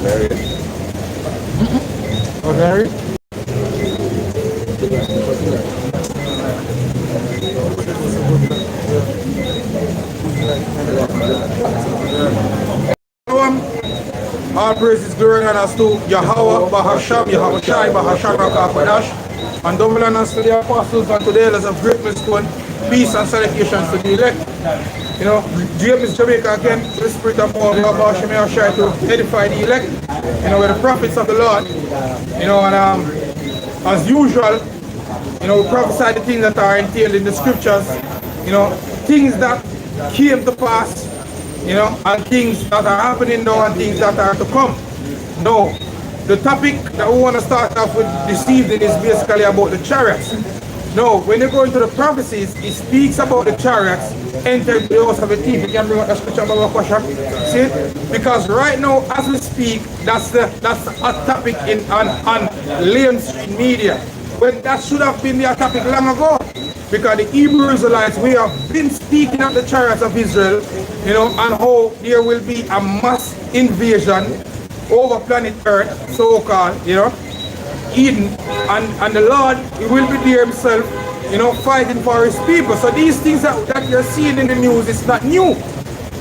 Oh, Mary? All praises, glory, and honor to Yahweh, Bahasham, Yahweh Shai, Bahasham, Rakakadash, and double honors to the apostles and to the elders of Great Millstone, peace and salutations to the elect. You know, James Jamaica again, to the spirit of more Bahasham, Yahweh Shai to edify the elect, you know, with the prophets of the Lord, you know, and as usual, you know, we prophesy the things that are entailed in the scriptures, you know, things that came to pass, you know, and things that are happening now and things that are to come. Now, the topic that we want to start off with this evening is basically about the chariots. Now, when you go into the prophecies, it speaks about the chariots entering the house of a thief. You can bring up the scripture about question. See? Because right now, as we speak, that's a topic on Leon Street media. When that should have been the topic long ago. Because the Hebrew Israelites, we have been speaking of the chariots of Israel, you know, and how there will be a mass invasion over planet Earth, so-called, you know, Eden, and the Lord, he will be there himself, you know, fighting for his people. So these things that you're seeing in the news, it's not new,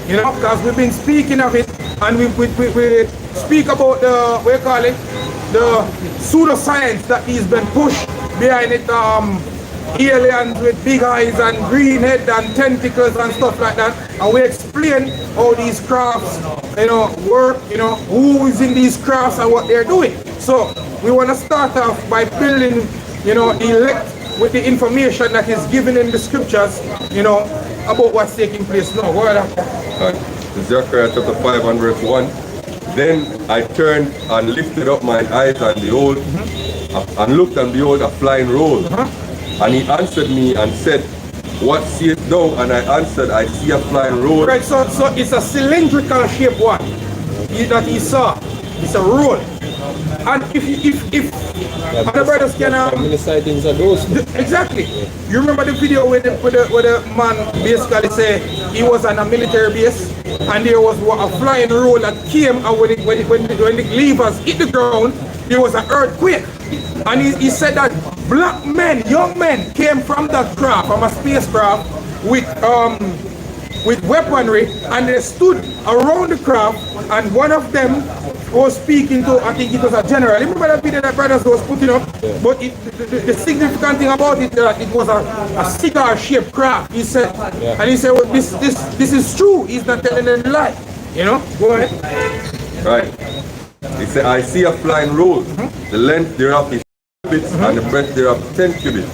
you know, because we've been speaking of it, and we speak about the, what you call it, the pseudoscience that has been pushed behind it, aliens with big eyes and green head and tentacles and stuff like that, and we explain how these crafts, you know, work, you know, who is in these crafts and what they're doing. So we want to start off by building, you know, the elect with the information that is given in the scriptures, you know, about what's taking place now. Go ahead. Zechariah chapter 5 and verse 1. Then I turned and lifted up my eyes and behold, and looked and behold a flying roll. And he answered me and said, what seest thou? And I answered, I see a flying roll. Right, so it's a cylindrical shaped one that he saw. It's a roll. And if other brothers can how many sightings are those? Exactly. You remember the video where the man basically said he was on a military base and there was a flying roll that came, and when the levers hit the ground, there was an earthquake. And he said that black men, young men, came from that craft, from a spacecraft, with weaponry, and they stood around the craft, and one of them was speaking to, I think it was a general. Remember that video that brothers was putting up? Yeah. But the significant thing about it, it was a cigar-shaped craft. He said, yeah. And he said, well, this is true. He's not telling any lie. You know? Go ahead. Right. He said, I see a flying roll. The length thereof is cubits, and the breadth thereof 10 cubits.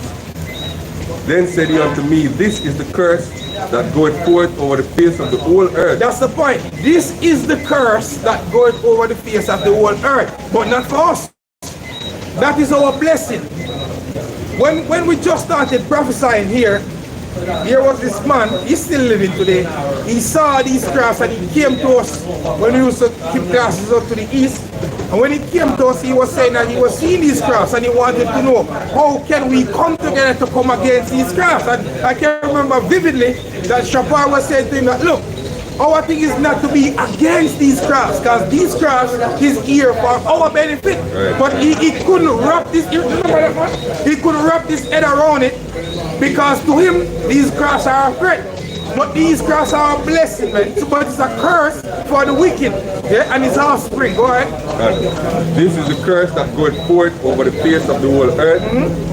Then said he unto me, this is the curse that goeth forth over the face of the whole earth. That's the point. This is the curse that goeth over the face of the whole earth, but not for us. That is our blessing. When we just started prophesying here, there was this man, he's still living today. He saw these crafts and he came to us when we used to keep classes up to the east. And when he came to us, he was saying that he was seeing these crafts and he wanted to know, how can we come together to come against these crafts? And I can remember vividly that Shapar was saying to him that, look, our thing is not to be against these crafts, because these crafts is here for our benefit. Right. But he couldn't wrap this, you remember that one? He couldn't wrap his head around it, because to him, these crafts are a threat. But these crafts are a blessing, man. But it's a curse for the wicked, yeah? And his offspring. Go ahead. This is the curse that goeth forth over the face of the whole earth.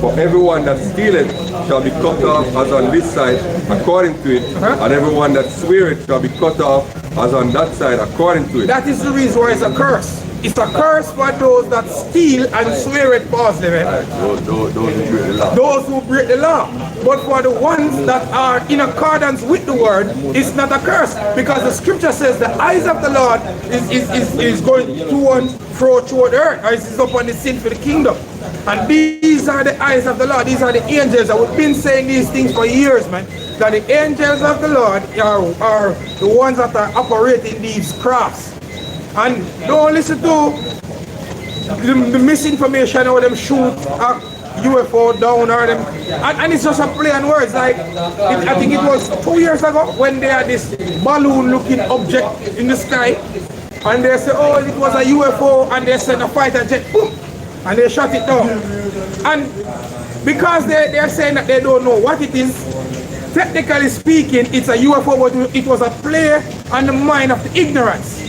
For everyone that stealeth shall be cut off as on this side according to it, and everyone that sweareth shall be cut off as on that side according to it. That is the reason why it's a curse. It's a curse for those that steal and swear it falsely, man. Those who break the law. Those who break the law. But for the ones that are in accordance with the word, it's not a curse. Because the scripture says the eyes of the Lord is going to and fro toward the earth. Or is upon the sin for the kingdom. And these are the eyes of the Lord. These are the angels. And we've been saying these things for years, man. That the angels of the Lord are the ones that are operating these crafts. And don't listen to the misinformation or them shoot a UFO down or them. And it's just a play on words. Like, I think it was 2 years ago when they had this balloon looking object in the sky. and they say, oh, it was a UFO, and they sent a fighter jet, boom, and they shot it down. And because they're saying that they don't know what it is, technically speaking, it's a UFO, but it was a play on the mind of the ignorance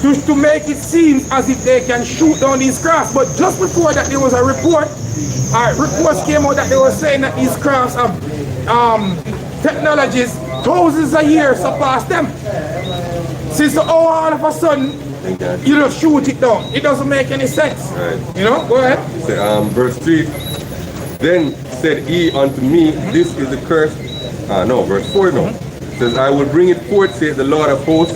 to make it seem as if they can shoot down these crafts. But just before that, there was a report. Reports came out that they were saying that these crafts have technologies thousands of years surpass them. Since all of a sudden you just shoot it down, it doesn't make any sense. Right. You know, go ahead. Verse 3. Then said he unto me, this is the curse. No, verse 4 now. Says, I will bring it forth, saith the Lord of hosts.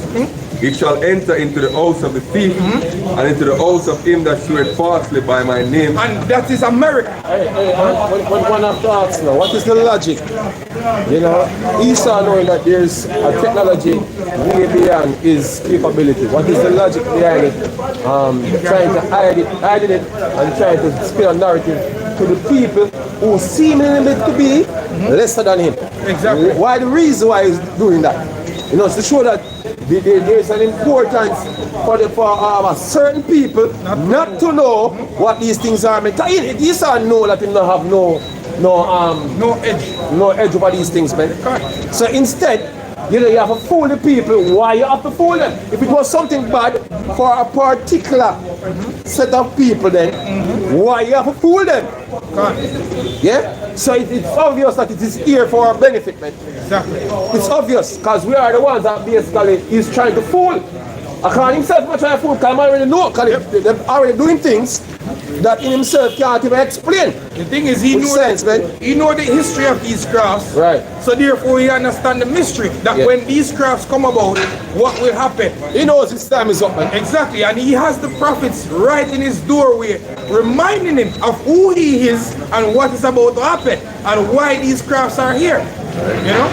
It shall enter into the house of the thief, and into the house of him that swore falsely by my name. And that is America. One have to ask now, what is the logic? You know, Esau knowing that there's a technology way beyond his capability. What is the logic behind it? Trying to hide it, and trying to spin a narrative to the people who seemingly to be lesser than him. Exactly. Why the reason why he's doing that? You know, it's to show that there's an importance for certain people not to know what these things are meant. Esau know that he don't have no edge over these things, man. So instead, you know, you have to fool the people. Why you have to fool them? If it was something bad for a particular set of people, then why you have to fool them? Yeah? So it's obvious that it is here for our benefit, man. Exactly. It's obvious, because we are the ones that basically he's trying to fool. I can't himself not trying to fool, because I already know, because they're already doing things that in himself can't even explain. The thing is, he knows the history of these crafts. Right. So therefore, he understands the mystery that when these crafts come about, what will happen. He knows his time is up, man. Exactly, and he has the prophets right in his doorway, reminding him of who he is and what is about to happen, and why these crafts are here. You know?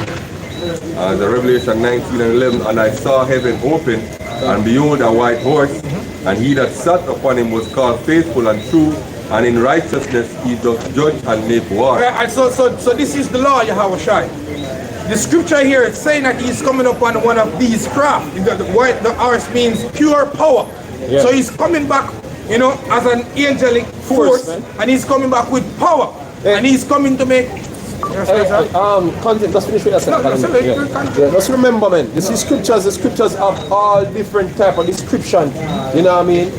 The Revelation 19 and 11, and I saw heaven open, and behold a white horse, and he that sat upon him was called faithful and true, and in righteousness he doth judge and make war. And so this is the law, Yahweh Shai. The scripture here is saying that he's coming upon one of these crafts. The horse means pure power. Yeah. So he's coming back, you know, as an angelic force, and he's coming back with power, and he's coming to make. Content, just finish with that. Just remember, man, the scriptures have all different type of description, you know what I mean,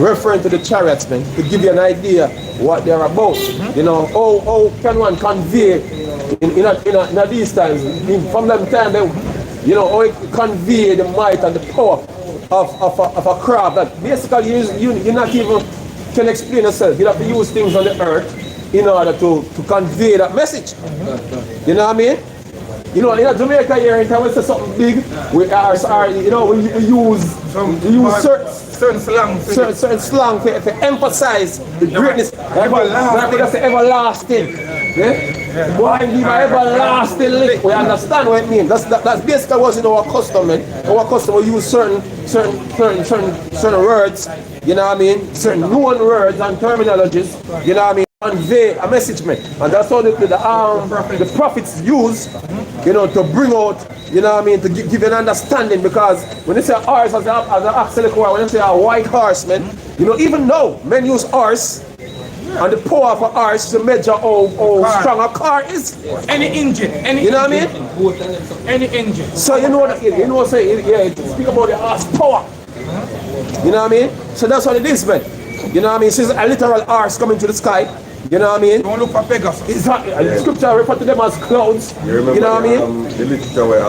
referring to the chariots, man, to give you an idea what they're about. You know, how can one convey in these times, from them time, you know, how it convey the might and the power of a craft that basically you not even can explain yourself. You have to use things on the earth in order to convey that message. You know what I mean? You know, in Jamaica here, anytime we say something big, we use certain slang to emphasize the greatness. Everlasting. Say everlasting. Yeah? Why give an everlasting link? We understand what it means. That's basically what's in our custom, man. Our custom, we use certain words, you know what I mean? Certain known words and terminologies, you know what I mean? Convey a message, man. And that's how the prophets use, you know, to bring out, you know what I mean, to give you an understanding. Because when they say a horse as an axle, when they say a white horse, man, you know, even now, men use horse and the power of a horse to measure how strong a car is. Any engine, you know what I mean? Any engine. So you know speak about the horse power. You know what I mean? So that's what it is, man. You know what I mean? Since a literal horse coming to the sky, you know what I mean? Don't look for Pegasus. Exactly. The scripture refer to them as clouds. You know what I mean? The literature where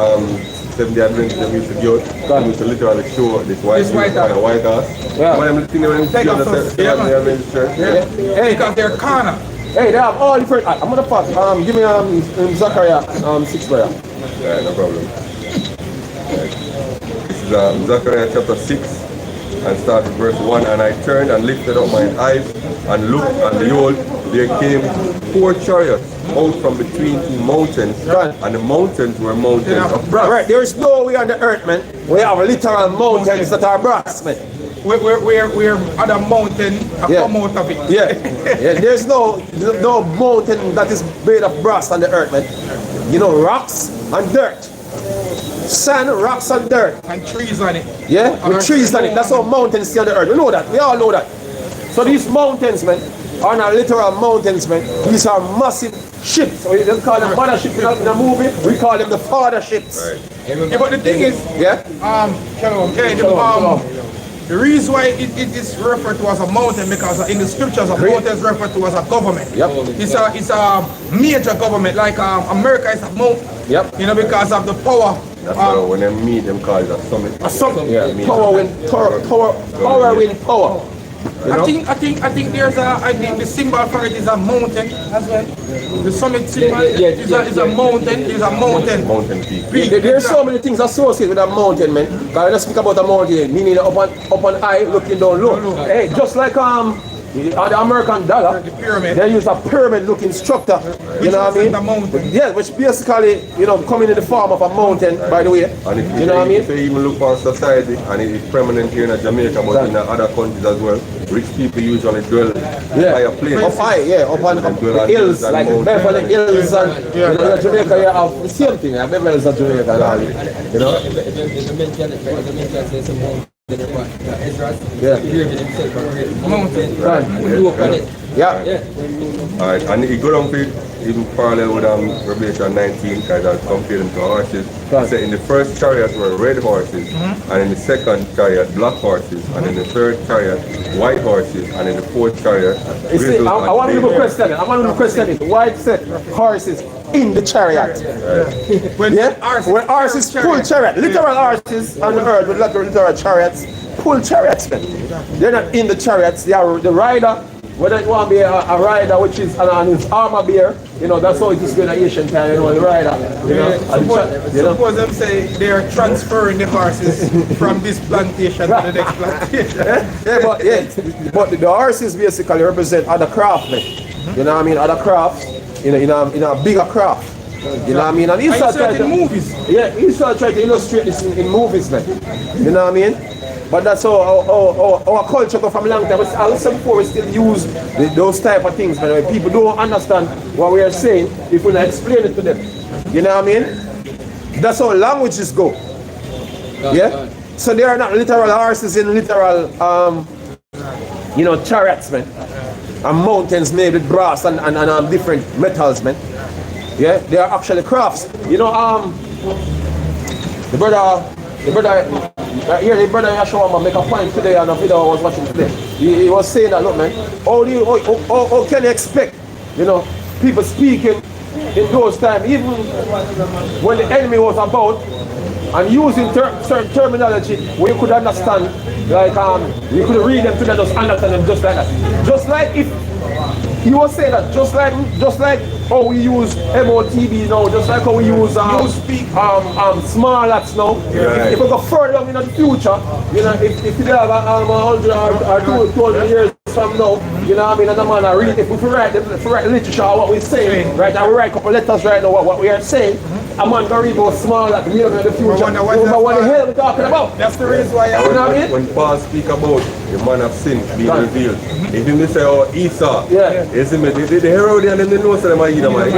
Seventh-day Adventists used to used to literally show this white horse. Yeah. When I'm looking at Seventh-day Adventist church. Hey, because they're carnal. Hey, they have all different. I'm gonna pass. Give me Zechariah 6 prayer. Yeah, no problem. This is Zechariah chapter 6. And start with verse 1. And I turned and lifted up mine eyes and looked, and behold, there came 4 chariots out from between 2 mountains, and the mountains were mountains of brass. Right, there is no way on the earth, man. We have literal mountains that are brass, man. We're at a mountain, come out of it. Yeah. There's no mountain that is made of brass on the earth, man. You know, rocks and dirt. sand, rocks and dirt. And trees on it. Yeah, with trees on it. That's how mountains stay on the earth. We know that. We all know that. So these mountains, man, are not literal mountains, man. These are massive ships. So you just call them mother ships in a movie. We call them the father ships. Right. Yeah, but the thing is, the reason why it is referred to as a mountain, because in the scriptures a mountain is referred to as a government. Yep. It's a major government, like America is a mountain. Yep. You know, because of the power. That's why when they meet them call it a summit. A summit. Yeah. Power win power. You know? I think the symbol for it is a mountain as well. The summit symbol is a mountain. Is a mountain. Mountain peak. There's so many things associated with a mountain, man. Because when I speak about a mountain, meaning up on high, looking down low. Hey, just like the American dollar, The pyramid. they use a pyramid-looking structure. You know what I mean? The mountain. Yeah, which basically, coming in the form of a mountain, by the way. And if You know what I mean? if you even look for society, and it is permanent here in Jamaica, but in other countries as well, rich people usually dwell higher places. Up high, up on And the dwell on hills, and like mountains. Beverly Hills, and in Jamaica, you have the same thing. Beverly Hills and Jamaica, and all, you know? Yeah. Alright, and he go down to even parallel with Revelation 19, because I compared them to horses. Right. So in the first chariot were red horses, and in the second chariot black horses, and in the third chariot white horses, and in the fourth chariot You see, grizzled I and want to bay question it. I want to question it. Why it said horses in the chariot? When When horses pull chariot, literal horses on the earth with literal chariots, pull chariots. Then they're not in the chariots. They are the rider. Whether it want to be a rider which is on his armor bear, that's how it is in the ancient time. The rider. Suppose them say they are transferring the horses from this plantation to the next plantation. But the horses basically represent other craftsmen. You know what I mean? Other crafts in a bigger craft. You know what I mean? And I saw it in movies. Yeah, he started trying to illustrate this in movies, man. You know what I mean? But that's how our culture go from a long time. I'll say before we still use those type of things, man. When people don't understand what we are saying, if we don't explain it to them. You know what I mean? That's how languages go. Yeah? So they are not literal horses in literal, chariots, man. And mountains made with brass and different metals, man. Yeah? They are actually crafts. The brother Yashua make a point today on a video I was watching today. He was saying that, look, man, how can you expect, people speaking in those times, even when the enemy was about, and using certain terminology where you could understand, like you could read them together, just understand them just like that. Just like if he was saying that, just like how we use MOTB now, just like how we use small lots now. If we go further in the future, if you have 100 or 200 years from now, you know what I mean, and the man read, if we write literature what we're saying, right, and we write a couple letters right now what we are saying, a man can read those small that we have in the future. What the hell are we talking about? That's the reason why when Paul speak about the man of sin being revealed, if you say, Esau, the Herodian and the know them are either, man.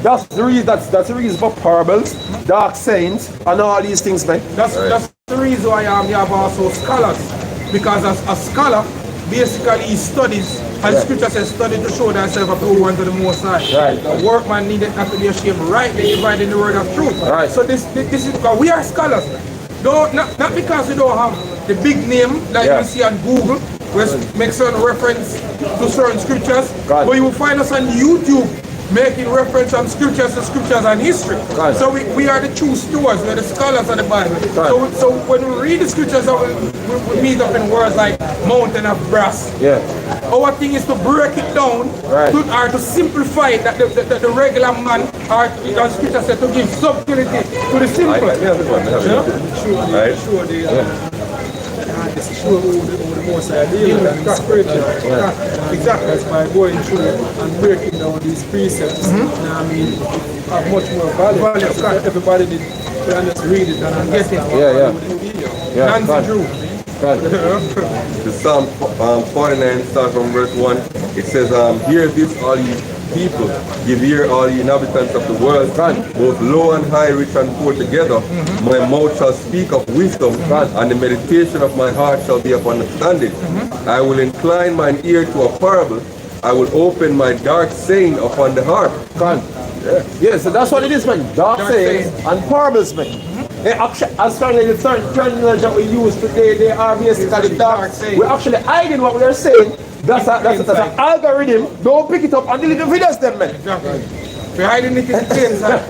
That's the reason for parables, dark sayings, and all these things, man. That's the reason why you have also scholars, because as a scholar, basically he studies, and the scripture says study to show thyself approved unto the Most High. Right. A workman needed not to be ashamed, rightly dividing the word of truth. Right. So this is because we are scholars. Not because we don't have the big name that you see on Google, which makes certain reference to certain scriptures, but you will find us on YouTube making reference on scriptures and history. So we are the true stewards, we are the scholars of the Bible. So when we read the scriptures, we meet up in words like mountain of brass. Our thing is to break it down, or to simplify it, that the regular man, or the scripture said to give subtlety to the simple. Show who the most ideal and the spiritual. Exactly. That's by going through and breaking down these precepts. I mean, have much more value. Everybody need to just read it and get it. Nancy Drew. The Psalm 49 starts from verse 1. It says, hear this all ye people. Give ear all ye inhabitants of the world, both low and high, rich and poor together. My mouth shall speak of wisdom, and the meditation of my heart shall be of understanding. I will incline mine ear to a parable. I will open my dark saying upon the heart. Yeah, so that's what it is, man. Dark sayings and parables, man. As far as the certain terminology that we use today, they are basically dark. We're actually hiding what we are saying. That's an algorithm. Don't pick it up and delete the videos, then, man. We're hiding it in the plain sight.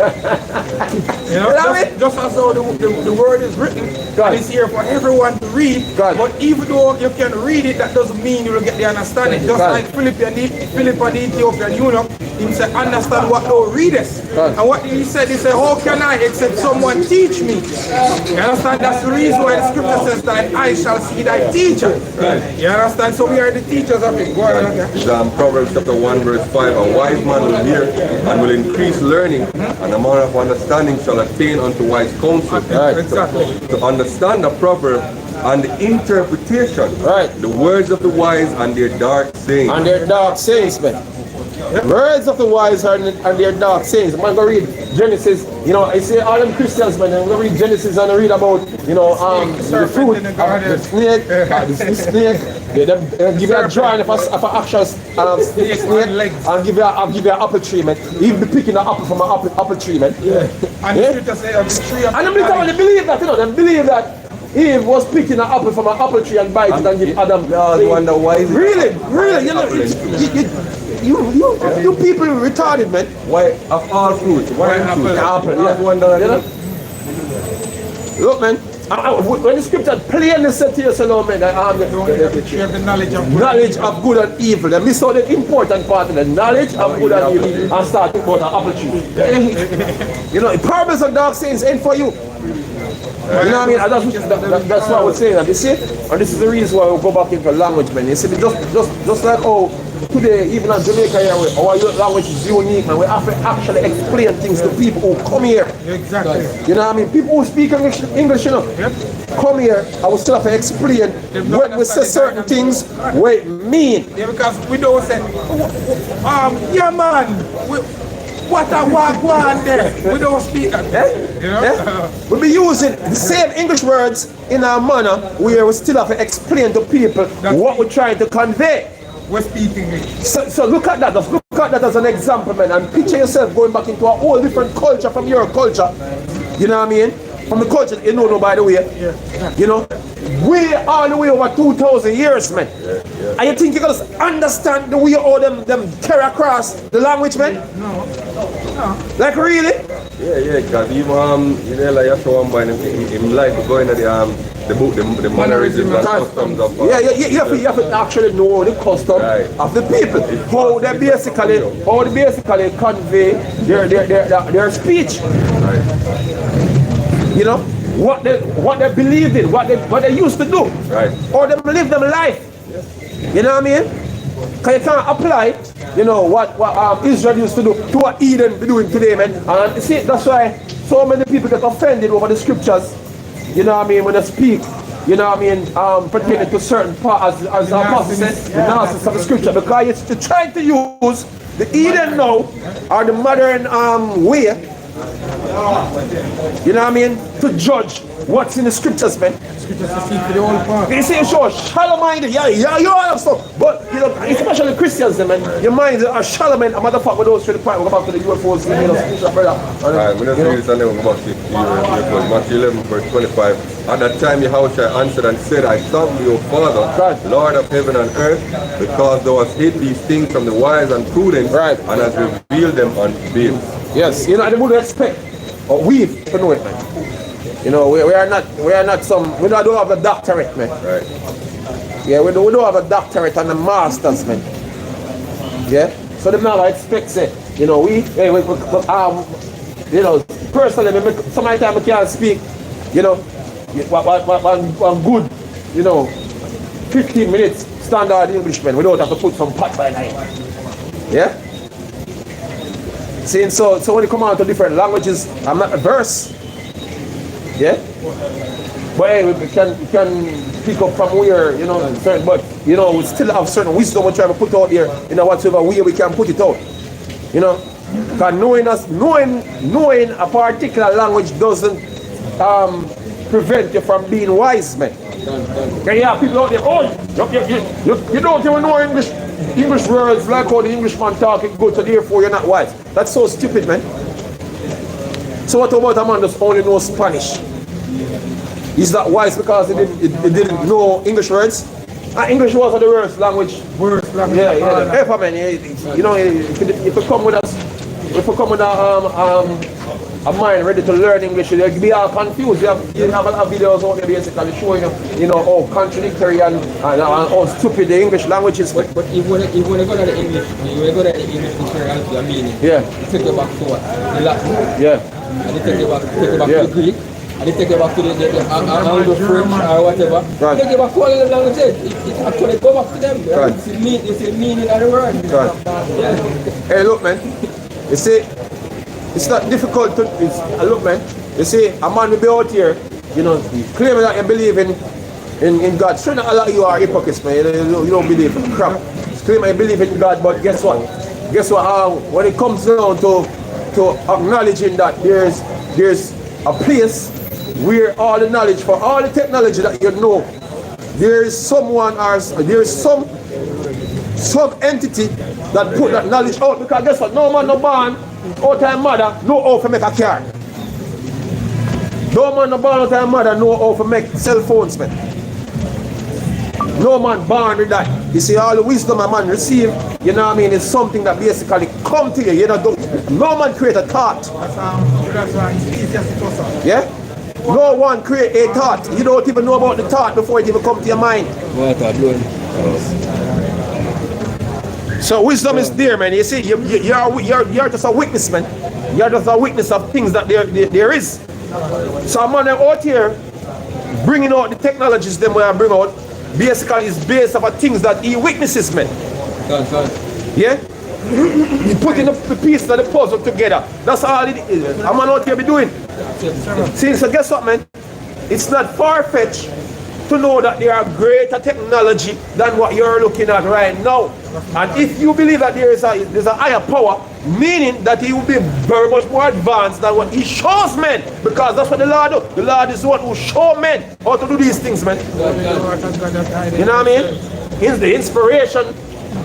You know, just as though the word is written, and it's here for everyone to read. But even though you can read it, that doesn't mean you will get the understanding. Just like Philip and the Ethiopian eunuch, he said, understand what thou readest. And what he said, how can I except someone teach me? You understand? That's the reason why the scripture says that I shall see thy teacher. You understand? So we are the teachers of it. Go on. Proverbs chapter 1 verse 5, a wise man will hear and will increase learning, and a man of understanding shall attain unto wise counsel. Exactly. To understand the proverb and the interpretation, the words of the wise and their dark sayings. And their dark sayings, man. Words of the wise and their dark sayings. Man, go read Genesis. You know, I say all them Christians, man, they go read Genesis and read about, you know, the fruit, the snake, the snake. They give you a drawing of an actual snake and give you an apple tree, man. Even be picking an apple from an apple tree, man. And the scripture says the tree of and they believe that, you know, they believe that Eve was picking an apple from an apple tree and bite it and give Adam. I wonder why. Really, you know, you people retarded, man. Why of all fruit? Why apple? Yeah. Wonder, you know? Look, man. When the scripture plainly said to you, so no, man, you have the knowledge of good and evil. They miss out the important part of the knowledge of good and evil and start to about an apple tree. You know, parables and dark sayings ain't for you. You know what I mean? That's what I was saying. And you see, and this is the reason why we go back into language, man. You see, just like today, even in Jamaica here, our language is unique, man. We have to actually explain things to people who come here. Exactly. You know what I mean? People who speak English, you know, come here, I will still have to explain when we say certain things, what it mean. Yeah, because we don't say, yeah, man. What a walk one there. We don't speak that. You know? We'll be using the same English words in a manner where we still have to explain to people what we're trying to convey. We're speaking it. So look at that. Just look at that as an example, man, and picture yourself going back into a whole different culture from your culture. You know what I mean? From the culture, you know, by the way. You know, way all the way over 2,000 years, man. And you think you're gonna understand the way all them carry across the language, man? No. Like really? Yeah, because even you know, like you show one by him like going at the book, the mannerisms and customs of. You have to actually know the custom of the people, how they basically convey their speech. You know what they believed in, what they used to do, or they live them life. You know what I mean? Because you can't apply, you know, what Israel used to do to what Eden be doing today, man. And you see, that's why so many people get offended over the scriptures. You know what I mean? When they speak, you know what I mean, pertaining to certain parts, as the apostle said, the nonsense of the scripture, because you're trying to use the Eden now or the modern way. You know what I mean? To judge what's in the scriptures, man. Scriptures to speak to the whole part. They say, sure, shallow minded, you all have stuff. But, you know, especially Christians, man, your minds are shallow, man. A matter of fact, with those to the point, we'll go back to the UFOs, you know, brother. Alright, we're not saying this and then we'll go back to UFOs. Matthew 11, verse 25. At that time, Yahushua answered and said, I thank thee, O Father, Lord of heaven and earth, because thou hast hid these things from the wise and prudent, and hast revealed them unto babes. Yes, you know, I would expect, or we to know it, man. You know, we are not some, we don't have a doctorate, man. Right. Yeah, we don't have a doctorate and a master's, man. Yeah, so them now expect, say, you know, you know, personally, sometimes I can't speak, you know, one good, you know, 15 minutes standard English, man. We don't have to put some pot by night. Yeah. See, so when you come out to different languages, I'm not averse. Yeah? But hey, we can pick up from where, you know, certain, but, you know, we still have certain wisdom we're trying to put out there, you know, whatever way we can put it out. You know, because knowing a particular language doesn't prevent you from being wise, man. Okay, yeah, people out there, oh, you don't even know English words like how the Englishman talk it good, so therefore you're not wise. That's so stupid, man. So what about a man that only knows Spanish? He's not wise because he didn't know English words? English was the worst language. Worst language. Yeah. Ever, man. You know, if you come with us, if you come with a mind ready to learn English, you'll be all confused. You have a lot of videos out there basically showing you know, how contradictory and how stupid the English language is. But if you want to go to the English, you go to the English dictionary, I mean, yeah. You take it back to what? The Latin. Yeah. And you take it back to the Greek. And you take it back to the Anglo-French or whatever. Right. You take it back to all the languages. It actually go back to them. Right. It's the meaning of the word. Right. Yeah. Hey, look, man. You see, it's not difficult to look, man. You see, a man will be out here, you know, claiming that you believe in God. Sure, not a lot of you are hypocrites, man. You don't believe in crap. Claim you believe in God, but guess what? Guess what? When it comes down to acknowledging that there's a place where all the knowledge, for all the technology that you know, there is someone or there is some entity that put that knowledge out. Because guess what? No man no born out of mother know how to make a car. No man no born out of mother know how to make cell phones, man. No man born with that. You see, all the wisdom a man receive, you know what I mean, is something that basically come to you. You know, no man create a thought. That's why it's easiest to trust. Yeah? No one create a thought. You don't even know about the thought before it even come to your mind. So wisdom is there, man. You see, you're just a witness, man. You're just a witness of things that there is. So a man out here bringing out the technologies them where I bring out, basically is based on things that he witnesses, man. Yeah? He putting the pieces of the puzzle together. That's all it is. A man out here be doing. See, so guess what, man? It's not far-fetched to know that there are greater technology than what you're looking at right now. And if you believe that there's a higher power, meaning that he will be very much more advanced than what he shows men. Because that's what the Lord does. The Lord is the one who shows men how to do these things, man. You know what I mean? It's the inspiration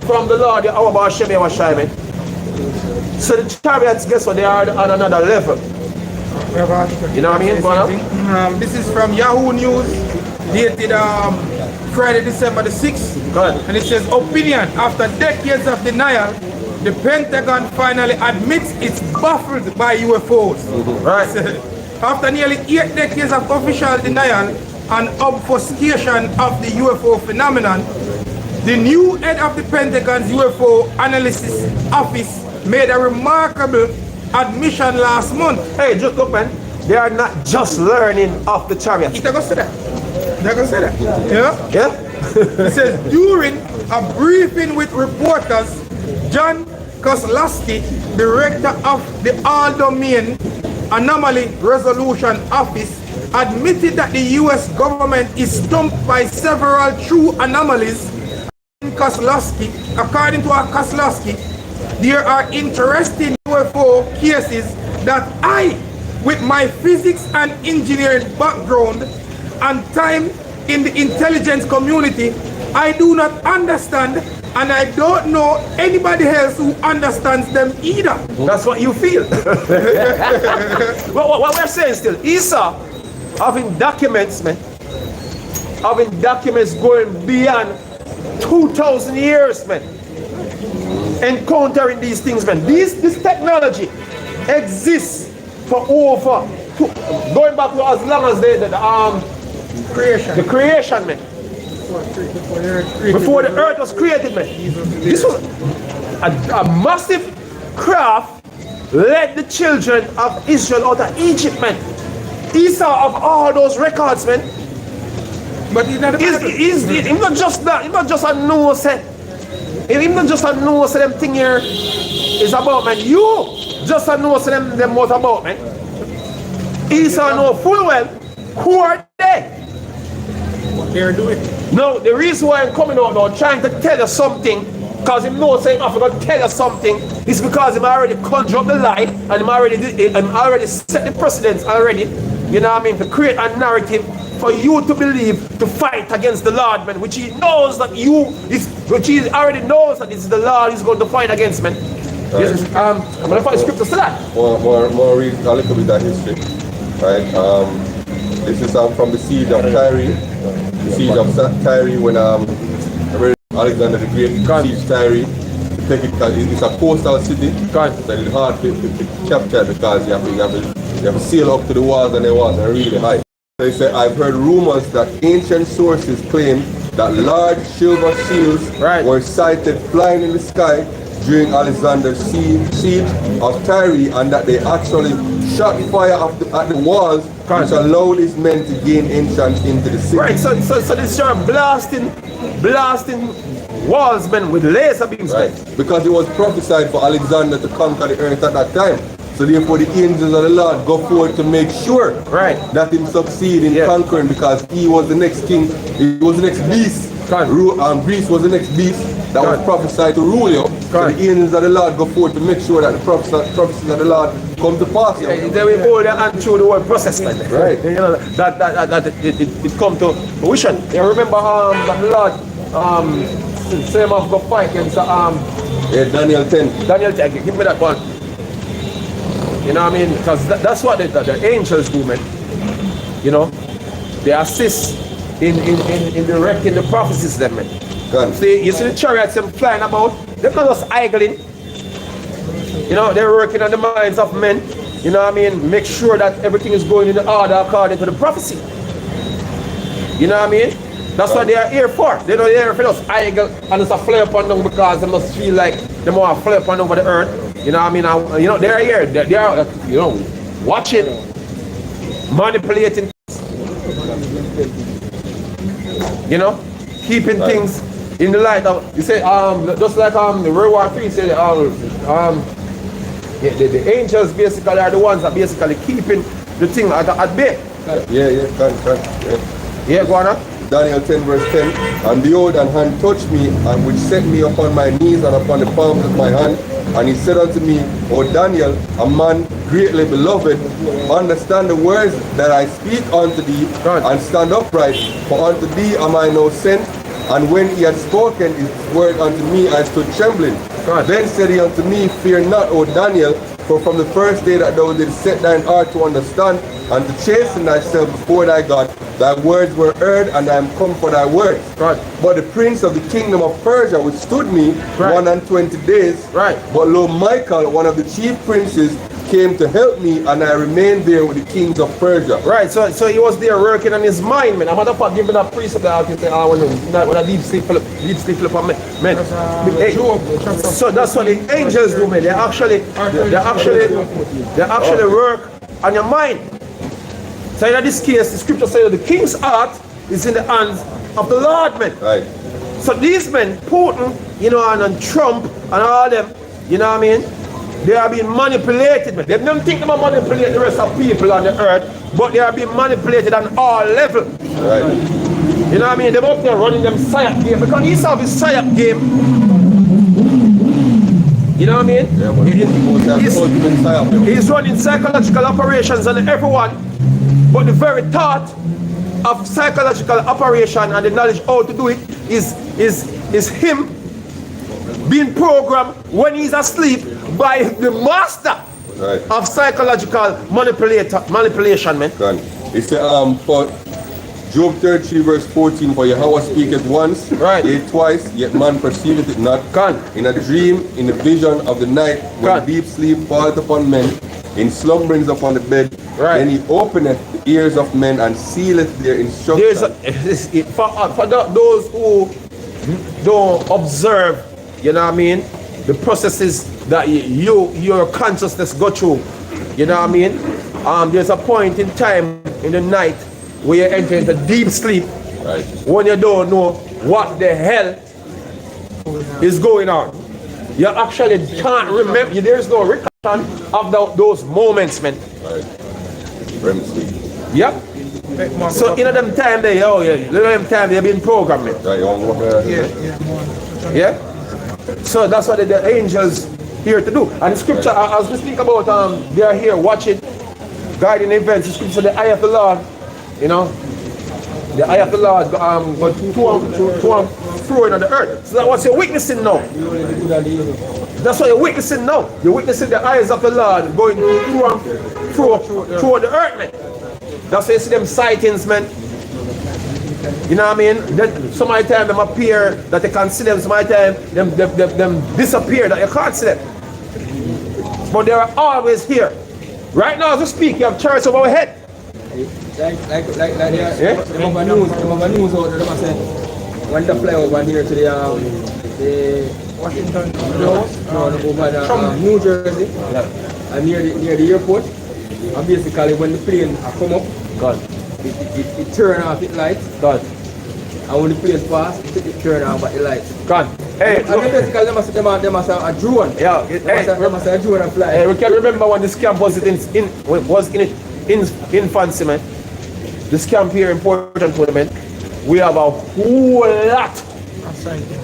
from the Lord, the Awaba Shemi Washai, man. So the chariots, guess what? They are on another level. You know what I mean? This is from Yahoo News, dated Friday, December the 6th. And it says, opinion, after decades of denial, the Pentagon finally admits it's baffled by UFOs. Right. After nearly 8 decades of official denial and obfuscation of the UFO phenomenon, the new head of the Pentagon's UFO analysis office made a remarkable admission last month. Hey, just look, man. They are not just learning of the chariots. They're gonna say that. They're gonna say that. Yeah? Yeah? It says, during a briefing with reporters, John Kozlowski, director of the All-Domain Anomaly Resolution Office, admitted that the U.S. government is stumped by several true anomalies. According to Kozlowski, there are interesting UFO cases that I, with my physics and engineering background and time in the intelligence community, I do not understand, and I don't know anybody else who understands them either. That's what you feel. what we're saying still, Esau having documents, man, having documents going beyond 2,000 years, man, encountering these things, man. This technology exists for over, going back to as long as the creation, man. Before the earth was created, man. This was a massive craft led the children of Israel out of Egypt, man. Esau of all those records, man. But he's not just that. He's not just a no set. He's not just a no set. Them thing here is about, man. You just a no set. Them what about, man. Esau know full well who are they. What they're doing. No, the reason why I'm coming out now, trying to tell you something Because he knows saying I'm going to tell you something. It's because him already conjure up the lie and him already set the precedence already. You know what I mean? To create a narrative for you to believe, to fight against the Lord, man, which he knows that which he already knows that this is the Lord he's going to fight against, man. Right. Yes, I'm going to find scriptures to that. More read a little bit of history. Right? This is from the siege of Tyre. The siege of Tyre when Alexander the Great sieged Tyre. It's a coastal city. So it's hard to capture it because you have to sail up to the walls and the walls are really high. They say, I've heard rumors that ancient sources claim that large silver seals were sighted flying in the sky during Alexander's siege of Tyre, and that they actually shot fire at the walls, which allowed his men to gain entrance into the city. Right, so they start blasting walls, men, with laser beams. Right, because it was prophesied for Alexander to conquer the earth at that time. So therefore the angels of the Lord go forward to make sure that he succeed in conquering, because he was the next king, he was the next beast. Greece was the next beast that was prophesied to rule you. So the angels of the Lord go forward to make sure that the prophecies of the Lord come to pass. They will hold their hand through the whole process, man. Right. You know, that it come to fruition. You remember that the Lord same of the fight against Daniel 10. Daniel 10, give me that one. You know what I mean? Because that's what the angels do, man. You know, they assist in directing the prophecies, them, man. See, you see the chariots them flying about, they're not just idling. You know, they're working on the minds of men. You know what I mean? Make sure that everything is going in the order according to the prophecy. You know what I mean? That's what they are here for. They're not here for us idle and just fly up and down because they must feel like they want to fly up and down over the earth. You know what I mean? You know, they're here. They are, you know, watching, manipulating, you know, keeping things in the light of, you say, just like the World War III said, the angels basically are the ones that basically keeping the thing at bay. Yeah, go on. Daniel 10 verse 10, and behold, an hand touched me, and which set me upon my knees and upon the palms of my hand, and he said unto me, O Daniel, a man greatly beloved, understand the words that I speak unto thee, and stand upright, for unto thee am I now sent. And when he had spoken his word unto me, I stood trembling. Then said he unto me, Fear not, O Daniel, for from the first day that thou didst set thine heart to understand, and to chasten thyself before thy God, thy words were heard, and I am come for thy words. But the prince of the kingdom of Persia withstood me 120 days. But lo, Michael, one of the chief princes, came to help me, and I remained there with the kings of Persia. So he was there working on his mind, man. I'm not about giving that precept that you say, when a deep sleep on me, man. So that's what the angels do, man. They actually work on your mind. So in this case, the scripture says that the king's heart is in the hands of the Lord, man. So these men, Putin, you know, and Trump and all them, you know what I mean? They are being manipulated, man. They don't think they manipulate the rest of people on the earth, but they are being manipulated on all levels. You know what I mean? They're up there running them psyop game, because he's have his psyop game. You know what I mean? He's running psychological operations on everyone, but the very thought of psychological operation and the knowledge how to do it is him being programmed when he's asleep by the master of psychological manipulation, man. It's for Job 33 verse 14, for Yahweh speaketh once, yet twice, yet man perceiveth it not. In a dream, in the vision of the night, when deep sleep falleth upon men, in slumberings upon the bed, then he openeth the ears of men and sealeth their instructions. For those who don't observe, you know what I mean, the processes that your consciousness go through, you know what I mean, there's a point in time in the night where you enter into deep sleep, when you don't know what the hell is going on. You actually can't remember, there's no recollection of those moments, man. REM sleep. Yep. So in them time they've been programming. Yeah. So that's what the angels here to do. And the scripture, as we speak about, they are here watching, guiding events. The scripture, the eye of the Lord, you know, the eye of the Lord but to and fro on the earth. So that's what you're witnessing now. That's what you're witnessing now. You're witnessing the eyes of the Lord going through and fro through the earth, man. That's why you see them sightings, man. You know what I mean? Then some of the time them appear that you can see them, some of the time them disappear that you can't see them. But they are always here. Right now as we speak, you have chariots over our head. Like the news out there, they said, when they fly over here to the Washington, over the New Jersey, and near the airport, and basically when the plane come up, God. It turn off its lights. God. And when the plane pass, it turn off the lights. God. Hey, and basically they must have a drone. Yeah. They must have a drone and fly. Hey, we can remember when this camp was in its infancy, man. This camp here in Portland tournament, we have a whole lot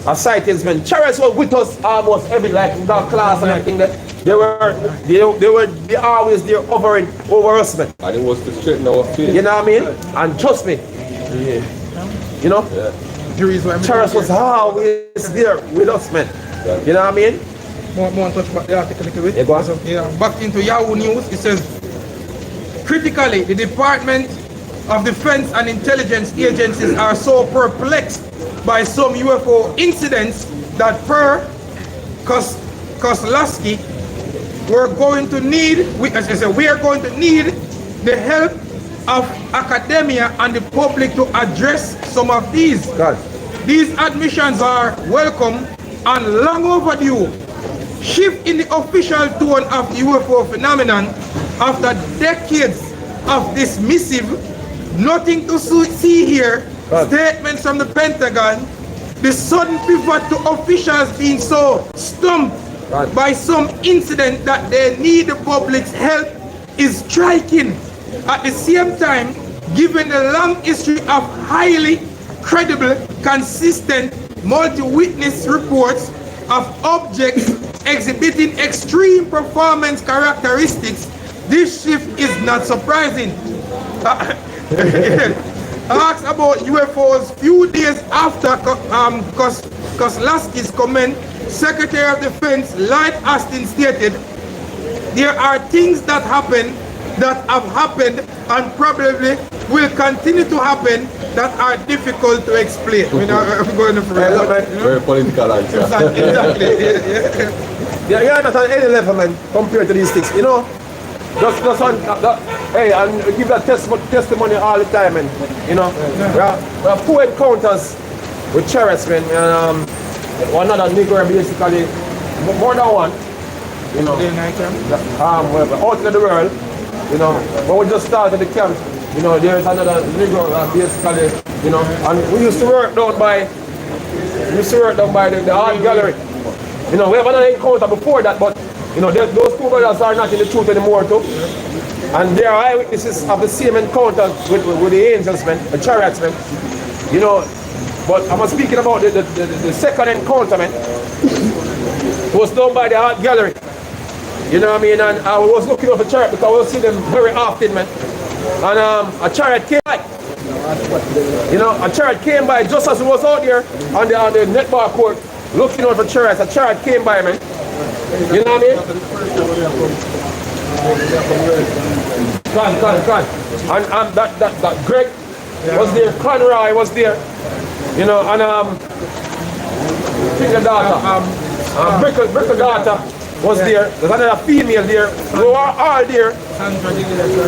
of sightings, man. Chariots were with us almost every that class and everything that they were always there hovering over us, man. And it was to straighten our faith. You know what I mean? And trust me, you know, Chariots was always there with us, man. Yeah. You know what I mean? More touch back the article a little bit. Yeah, go on. Yeah, back into Yahoo News, it says, critically, the Department of Defense and Intelligence agencies are so perplexed by some UFO incidents that per Kozlowski, we are going to need the help of academia and the public to address some of these. God. These admissions are welcome and long overdue. Shift in the official tone of the UFO phenomenon after decades of dismissive, nothing to see here, statements from the Pentagon, the sudden pivot to officials being so stumped by some incident that they need the public's help is striking. At the same time, given the long history of highly credible, consistent, multi-witness reports of objects exhibiting extreme performance characteristics, this shift is not surprising. Asked about UFOs few days after Kozlowski's comment, Secretary of Defense Lloyd Austin stated, there are things that have happened and probably will continue to happen that are difficult to explain. We're going to very political answer. Exactly. Yeah, you're not on any level, man, compared to these things. You know, just on hey, and give that testimony all the time, man. You know, we have 2 encounters with Chariots, man. One other nigger, basically, more than one. You know, out in the world. You know, when we just started the camp, you know, there's another nigger, basically, you know, and we used to work down by the art gallery. You know, we have another encounter before that, but you know, those 2 brothers are not in the truth anymore too. And they are eyewitnesses of the same encounter with the angels, man, the chariots, man. You know, but I'm speaking about the second encounter, man. It was done by the art gallery. You know what I mean? And I was looking up a chariot because I will see them very often, man. And a chariot came by. You know, a chariot came by just as we was out there on the netball court looking out for chariots. A chariot came by, man. You know what I mean? Con. And that Greg was there, Conroy was there. You know, and Finger daughter, Brickle daughter was there. There's another female there. We were all there,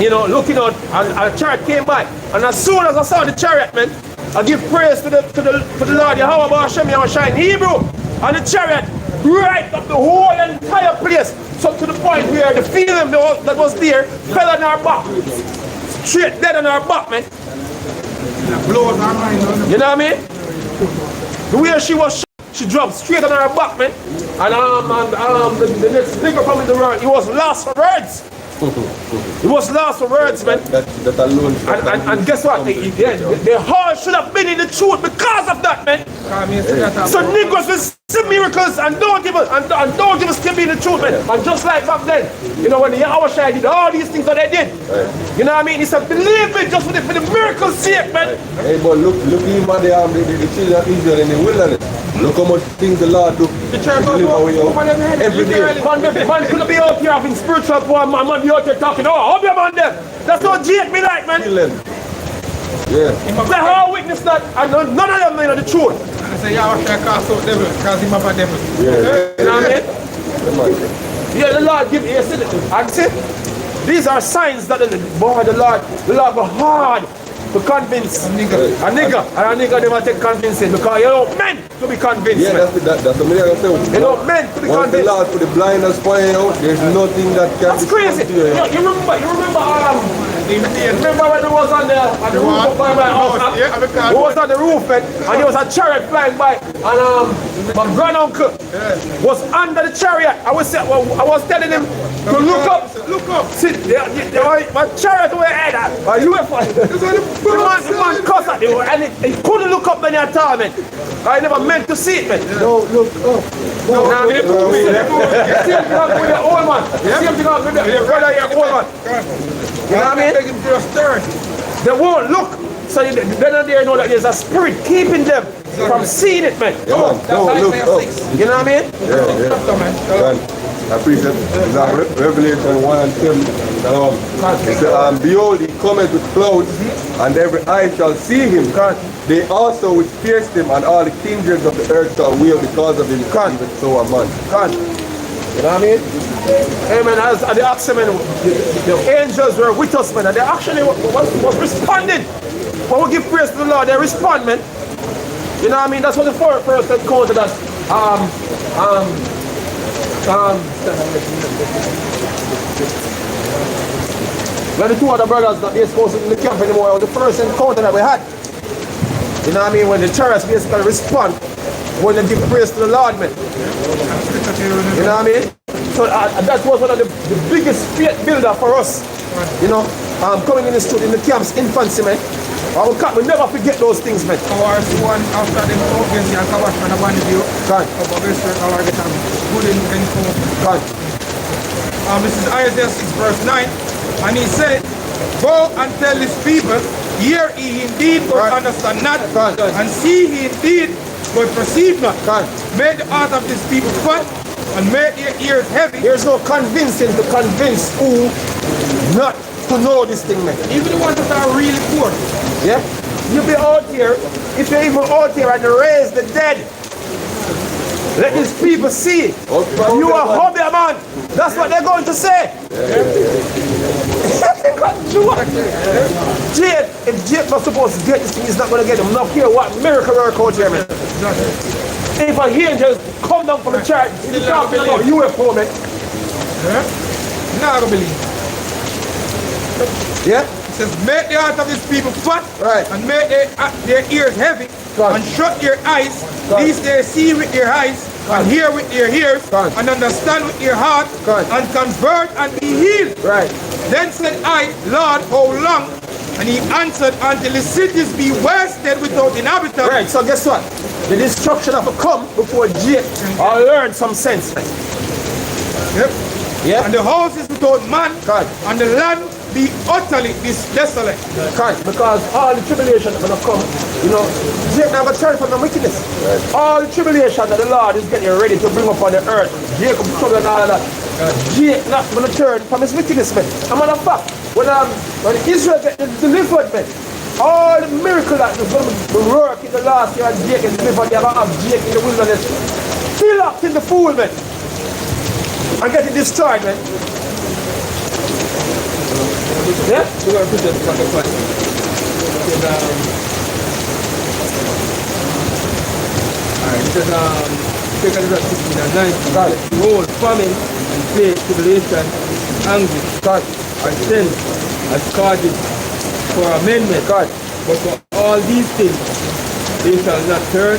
you know, looking out, and a chariot came by. And as soon as I saw the chariot, man, I give praise to the Lord Yahweh B'Hashem Yahushua in Hebrew. And the chariot right up the whole entire place, so to the point where the feeling that was there fell on our back, straight dead on our back, man. You know what I mean? The way she was, she dropped straight on her back, man. And the next nigga from the world, he was lost for words. He was lost for words, man. That alone. And guess what? They all should have been in the truth because of that, man. So Negroes will see miracles and don't even still be the truth, man. And just like back then, you know, when the Yahushua did all these things that they did, you know what I mean? He said, believe me, just for the miracle's sake, man. Hey, but look even at the children of Israel in the wilderness. Look how much things the Lord do. The church goes every day. Man couldn't be out here having spiritual power, man be out here talking, oh, how you man them? That's what Jake be like, man. Kill them. Yeah. They all witness that, and none of them know the truth. And I say, Yahushua cast out devil, because him have a devil. Yeah. You know what I mean? Yeah, the Lord give you and see, these are signs that the Lord go hard to convince a nigga never take convincing, because you don't meant to be convinced. Yeah, that's the minute I say. You don't meant to be once convinced. the Lord put the blinders pointing out, there's nothing that can That's be crazy. you. You remember when it was on the roof by my house? Who was on the roof, man, and there was a chariot flying by, and my granduncle was under the chariot. I was telling him to look up. See, my chariot was head at a UFO. The man cussed at him, and he couldn't look up many at all, man. I never meant to see it, man. No, look up. No, now, you see him talk with the old man. You see him talk with the brother, your old man. You know what I mean? They won't look. So then they know that there's a spirit keeping them from seeing it, man. No, look up. You know what I mean? Yeah. I appreciate it. Revelation 1 and 7. It says, behold, he cometh with clouds, and every eye shall see him. They also which pierced him, and all the kindreds of the earth shall wail because of him. Even so a man. You know what I mean? Amen. As the action, man, the angels were with us, man, and they actually was responding. When we give praise to the Lord, they respond, man. You know what I mean? That's what the first encounter that when the two other brothers that they're supposed to be in the camp anymore, was the first encounter that we had. You know what I mean? When the chariots basically respond when they give praise to the Lord, man. You know what I mean? So that was one of the biggest faith builder for us. You know, coming in the camps, infancy, man. We never forget those things, man. Our one after them against and Kawash and Abanivio. This is Isaiah 6 verse 9. And he said, go and tell this people, hear ye indeed, but understand not, and see ye indeed, but perceive not. Make the heart of this people fat, and make their ears heavy. There's no convincing to convince who not to know this thing, man. Even the ones that are really poor. Yeah? You be out here, if you're even out here and raise the dead, let these people see. You are hobby man. That's what they're going to say. Jake, if Jake was supposed to get this thing, he's not going to get him. Not care what miracle work out here, man. If a angel come down from the church, he's talking about UFO, man. Now I don't believe. Yeah? It says, make the heart of these people fat, and make their ears heavy, and shut their eyes, lest they see with their eyes, and hear with their ears, and understand with their heart, and convert and be healed. Then said I, Lord, how long? And he answered, until the cities be wasted without inhabitants. So guess what? The destruction of a come before Jake or learn some sense. Yeah. And the houses without man, and the land be utterly desolate. Because all the tribulation that will come, you know, Jake never turn from the wickedness. All the tribulation that the Lord is getting ready to bring upon the earth, Jacob trouble and all of that, Jake not going to turn from his wickedness, man. As a matter of fact, when Israel get delivered, man, all the miracle that is going to work in the last year and Jake is delivered, they are going to have Jake in the wilderness, still up in the fool, man, and getting destroyed, man. Yeah? We're going to put that sacrifice. Alright, it says, take a look at 16 and 19. Behold, famine and plague, tribulation, anguish, and sin, and scourges for amendment. But for all these things, they shall not turn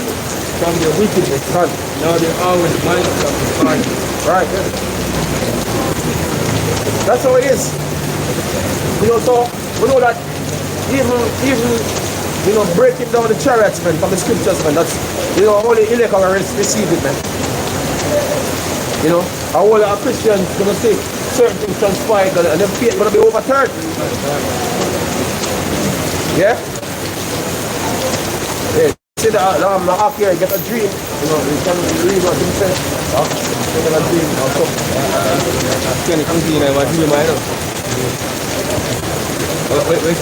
from their wickedness. Now they are with the mind of the scourges. That's how it is. You know, so we know that even breaking down the chariots, man, from the scriptures, man. That's, only elect are receive it, man. All our Christians gonna say certain things transpired and their faith gonna be overturned. Yeah? Yeah. See that up here, get a dream. You can read what he said. Get a dream or something. Can you continue my dream, I know. Wait.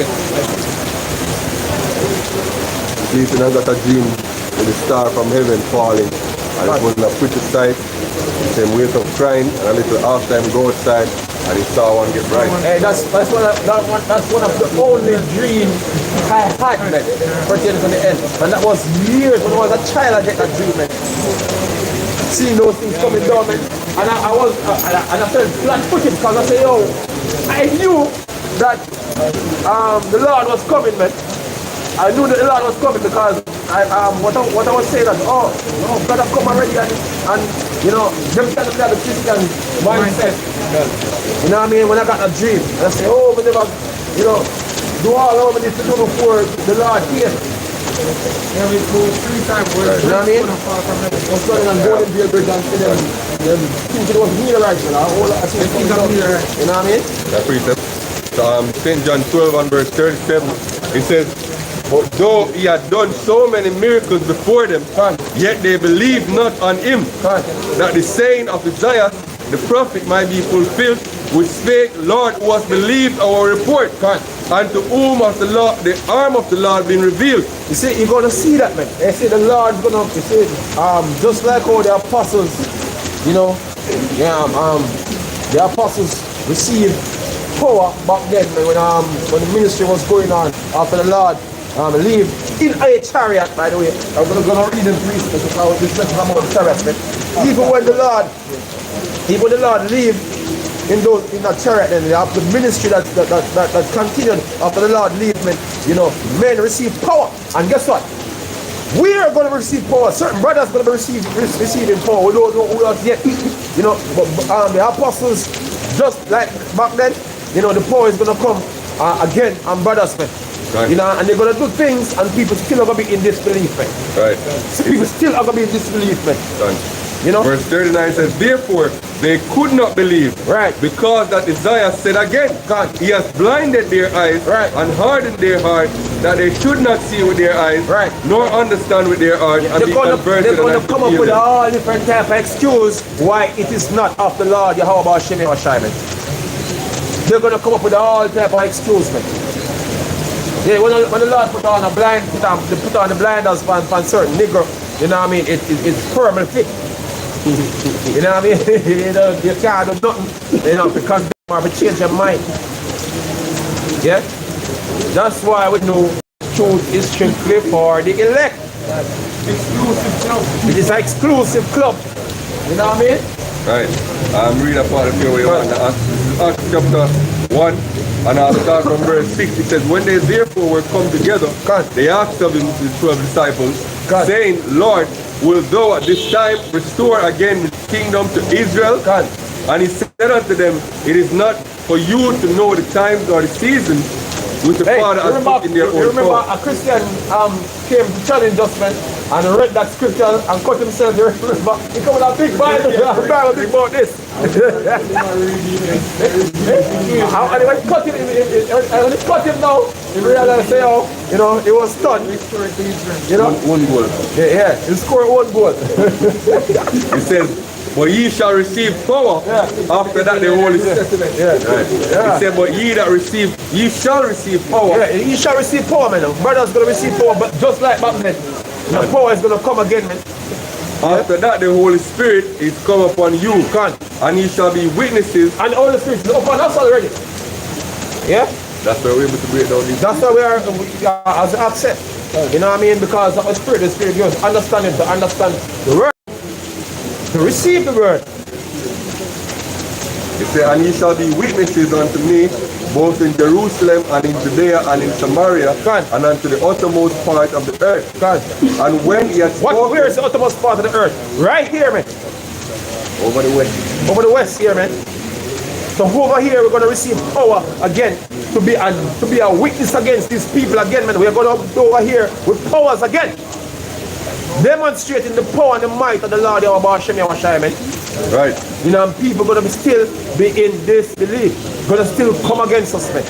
Jesus, I got a dream with a star from heaven falling, and it was a pretty sight. He wake up crying, and a little after him go outside, and he saw one get bright. Hey, that's one of the only dreams I had, man, pertaining to the end. And that was years when I was a child. I get that dream, man. Seeing those things coming down, man. And I felt flat-footed because I said, I knew that the Lord was coming, man. I knew that the Lord was coming because what I was saying that God have come already and them kind of the Christian mindset. You know what I mean? When I got a dream, and I say, we never, do all I need to do before the Lord came. Yeah, we go 3 times. You know what I mean? I was studying on Golden Beer Bridge and see them think it was meteorites, you know what I mean? That precept. St. John 12 and verse 37, it says, but though he had done so many miracles before them, yet they believed not on him, that the saying of Isaiah, the prophet, might be fulfilled, which spake, Lord, who has believed our report, and to whom has the arm of the Lord been revealed. You see, you're going to see that, man. You see, the Lord's going to, just like how the apostles, the apostles received power back then, man, when the ministry was going on after the Lord leave in a chariot, by the way. I'm going to read them briefly because I was discussing about the chariots, man. Even when the Lord leave in that chariot, then the ministry that continued after the Lord leave, man, men receive power. And guess what? We are going to receive power. Certain brothers are going to be receiving power. We don't know who else yet. But the apostles, just like back then, the power is going to come again on brothers, man. Right. And they're going to do things and people still are going to be in disbelief, man. Right. People still are going to be in disbelief, man. Right. Verse 39 says, therefore they could not believe, right, because that Isaiah said again, he has blinded their eyes, right, and hardened their heart, that they should not see with their eyes, right, nor understand with their heart, and be converted. They're going to come up with all different type of excuse why it is not of the Lord Yahweh Hashem Yahweh. They're going to come up with all type of excuse, man. Yeah, when the Lord put on the blinders on certain nigger, you know what I mean, it's firmly fit. You know what I mean? You can't do nothing, because they have to change your mind. Yeah? That's why we know truth is strictly for the elect. Exclusive club. It is an exclusive club. You know what I mean? Right. I'm reading a part of your way on Acts chapter 1, and I'll start from verse 6. It says, when they therefore were come together, they asked of him, the 12 disciples, saying, Lord, will thou at this time restore again the kingdom to Israel? And he said unto them, it is not for you to know the times or the seasons which the Father has put in their own. Remember a Christian came to challenge us, man, and read that scripture and cut himself. You remember? He come with a big Bible, Bible big about this. And when he cut him now, he realized, he was stunned. One goal. Yeah, he scored 1 goal. He says, but ye shall receive power after that the Holy Spirit. He said, but ye shall receive power. Yeah, ye shall receive power, man. Brothers going to receive power, but just like back then, the power is going to come again, man. After that the Holy Spirit is come upon you, and ye shall be witnesses. And the Holy Spirit is upon us already. Yeah? That's why we're able to break down these. That's why we are as access. You know what I mean? Because of the Spirit gives us understanding to understand the word. To receive the word. He said, and ye shall be witnesses unto me, both in Jerusalem and in Judea and in Samaria, and unto the uttermost part of the earth. And when he had spoken, where is the uttermost part of the earth? Right here, man. Over the west. Over the west here, man. So over here we're going to receive power again to be a witness against these people again, man. We're going to go over here with powers again. Demonstrating the power and the might of the Lord Yahweh, man. Right. You know, and people going to still be in disbelief. Going to still come against us, man.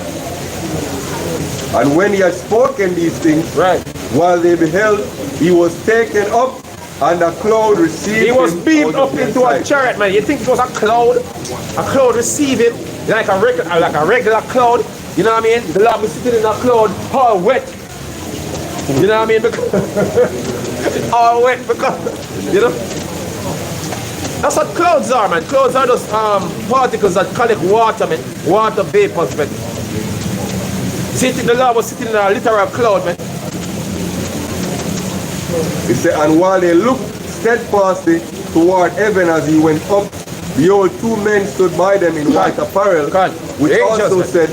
And when he had spoken these things, right, while they beheld, he was taken up, and a cloud received him. He was beamed up into a chariot, man. You think it was a cloud? A cloud received him like a regular cloud. You know what I mean? The Lord was sitting in a cloud, all wet. You know what I mean? All wet because, you know. That's what clouds are, man. Clouds are just particles that collect water, man. Water vapors, man. The Lord was sitting in a literal cloud, man. He said, and while they looked steadfastly toward heaven as he went up, behold, two men stood by them in white apparel, which also said,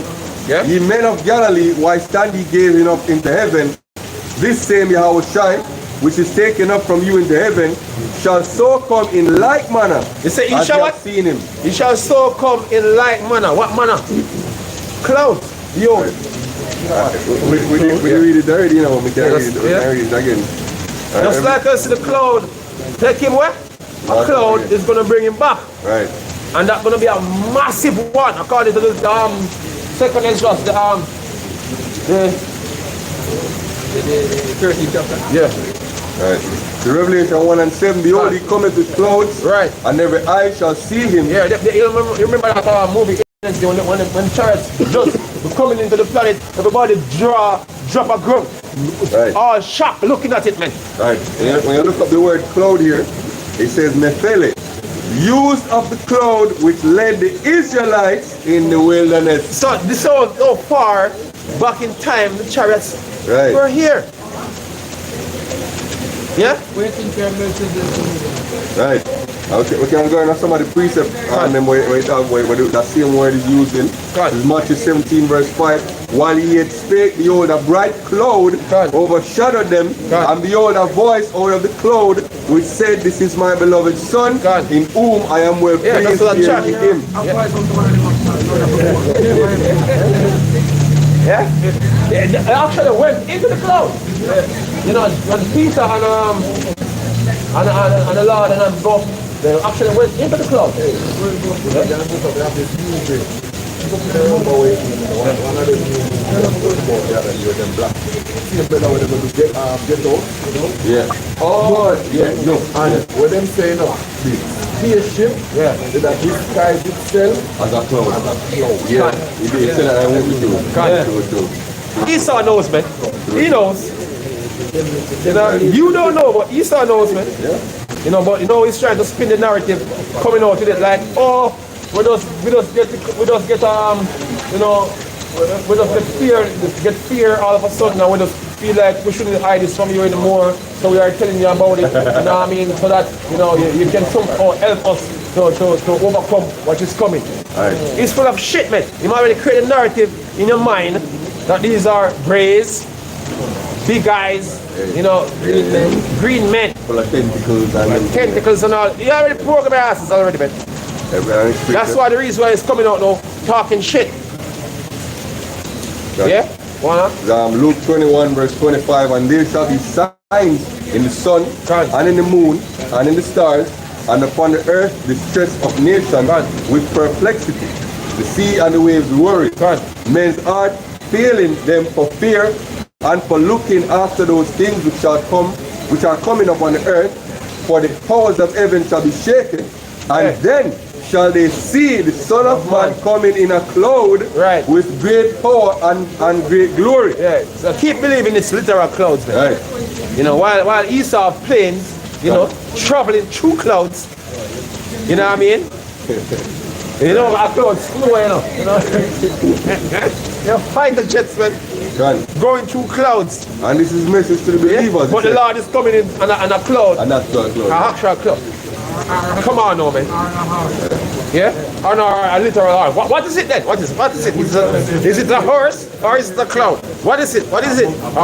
Ye men of Galilee, why stand ye gazing up into heaven? This same Yahushua, which is taken up from you into heaven, shall so come in like manner as you have seen him. He shall so come in like manner. What manner? Cloud. Yo. We read it already, you know, we can read it again. Just like us, the cloud, take him where? A cloud is going to bring him back. Right. And that's going to be a massive one, according to the second Ezra, the 13th chapter. Yeah. Right. The Revelation 1 and 7, behold, he cometh with clouds, right, and every eye shall see him. Yeah, you remember that movie, when Chariots just coming into the planet, everybody drop a grunt. Right. All shocked looking at it, man. Right. When you look up the word cloud here, it says Mephele, used of the cloud which led the Israelites in the wilderness. So this was so far back in time, the chariots were here. Yeah? Right. Okay, we can go into some of the precepts and then that same word is used in. It's Matthew 17 verse 5. While he yet spake, behold, a bright cloud overshadowed them, and behold, a voice out of the cloud which said, This is my beloved Son, in whom I am well pleased, hearing him. Yeah? They actually went into the cloud. You know, when Peter and the Lord and them both, they actually went into the cloud. Yeah. Oh, yeah, no. And what them saying now, see a ship, that disguise itself as a cloud. Yeah, he did say that I won't be doing. Esau knows, man. He knows. You know, you don't know, but Esau knows, man. Yeah. You know, but you know he's trying to spin the narrative, coming out with it like, oh, we just get you know, we just get fear all of a sudden, and we just feel like we shouldn't hide this from you anymore, so we are telling you about it. You know what I mean? So that you know you can somehow help us to overcome what is coming. Right. It's full of shit, man. You might already create a narrative in your mind that these are brays, big guys, you know, green men, full of tentacles and all. You already programmed their asses already, man. That's why the reason why it's coming out now, talking shit. Yeah? Luke 21 verse 25, and there shall be signs in the sun, and in the moon, and in the stars, and upon the earth the stress of nations with perplexity, the sea and the waves worry, men's heart failing them for fear, and for looking after those things which are coming upon the earth, for the powers of heaven shall be shaken, and then shall they see the Son of Man coming in a cloud with great power and great glory. Yeah. So keep believing it's literal clouds, man. Right. You know, while Esau planes, you know, traveling through clouds, you know what I mean? You know, our clouds flew, you know. You know, fighter jets, man, going through clouds. And this is a message to the believers. But the Lord is coming in on a cloud. And that's a cloud. An actual cloud. Come on now, man. Yeah? Or no, a literal horse. What is it then? What is it? Is it a horse or is it a cloud? What is it? Or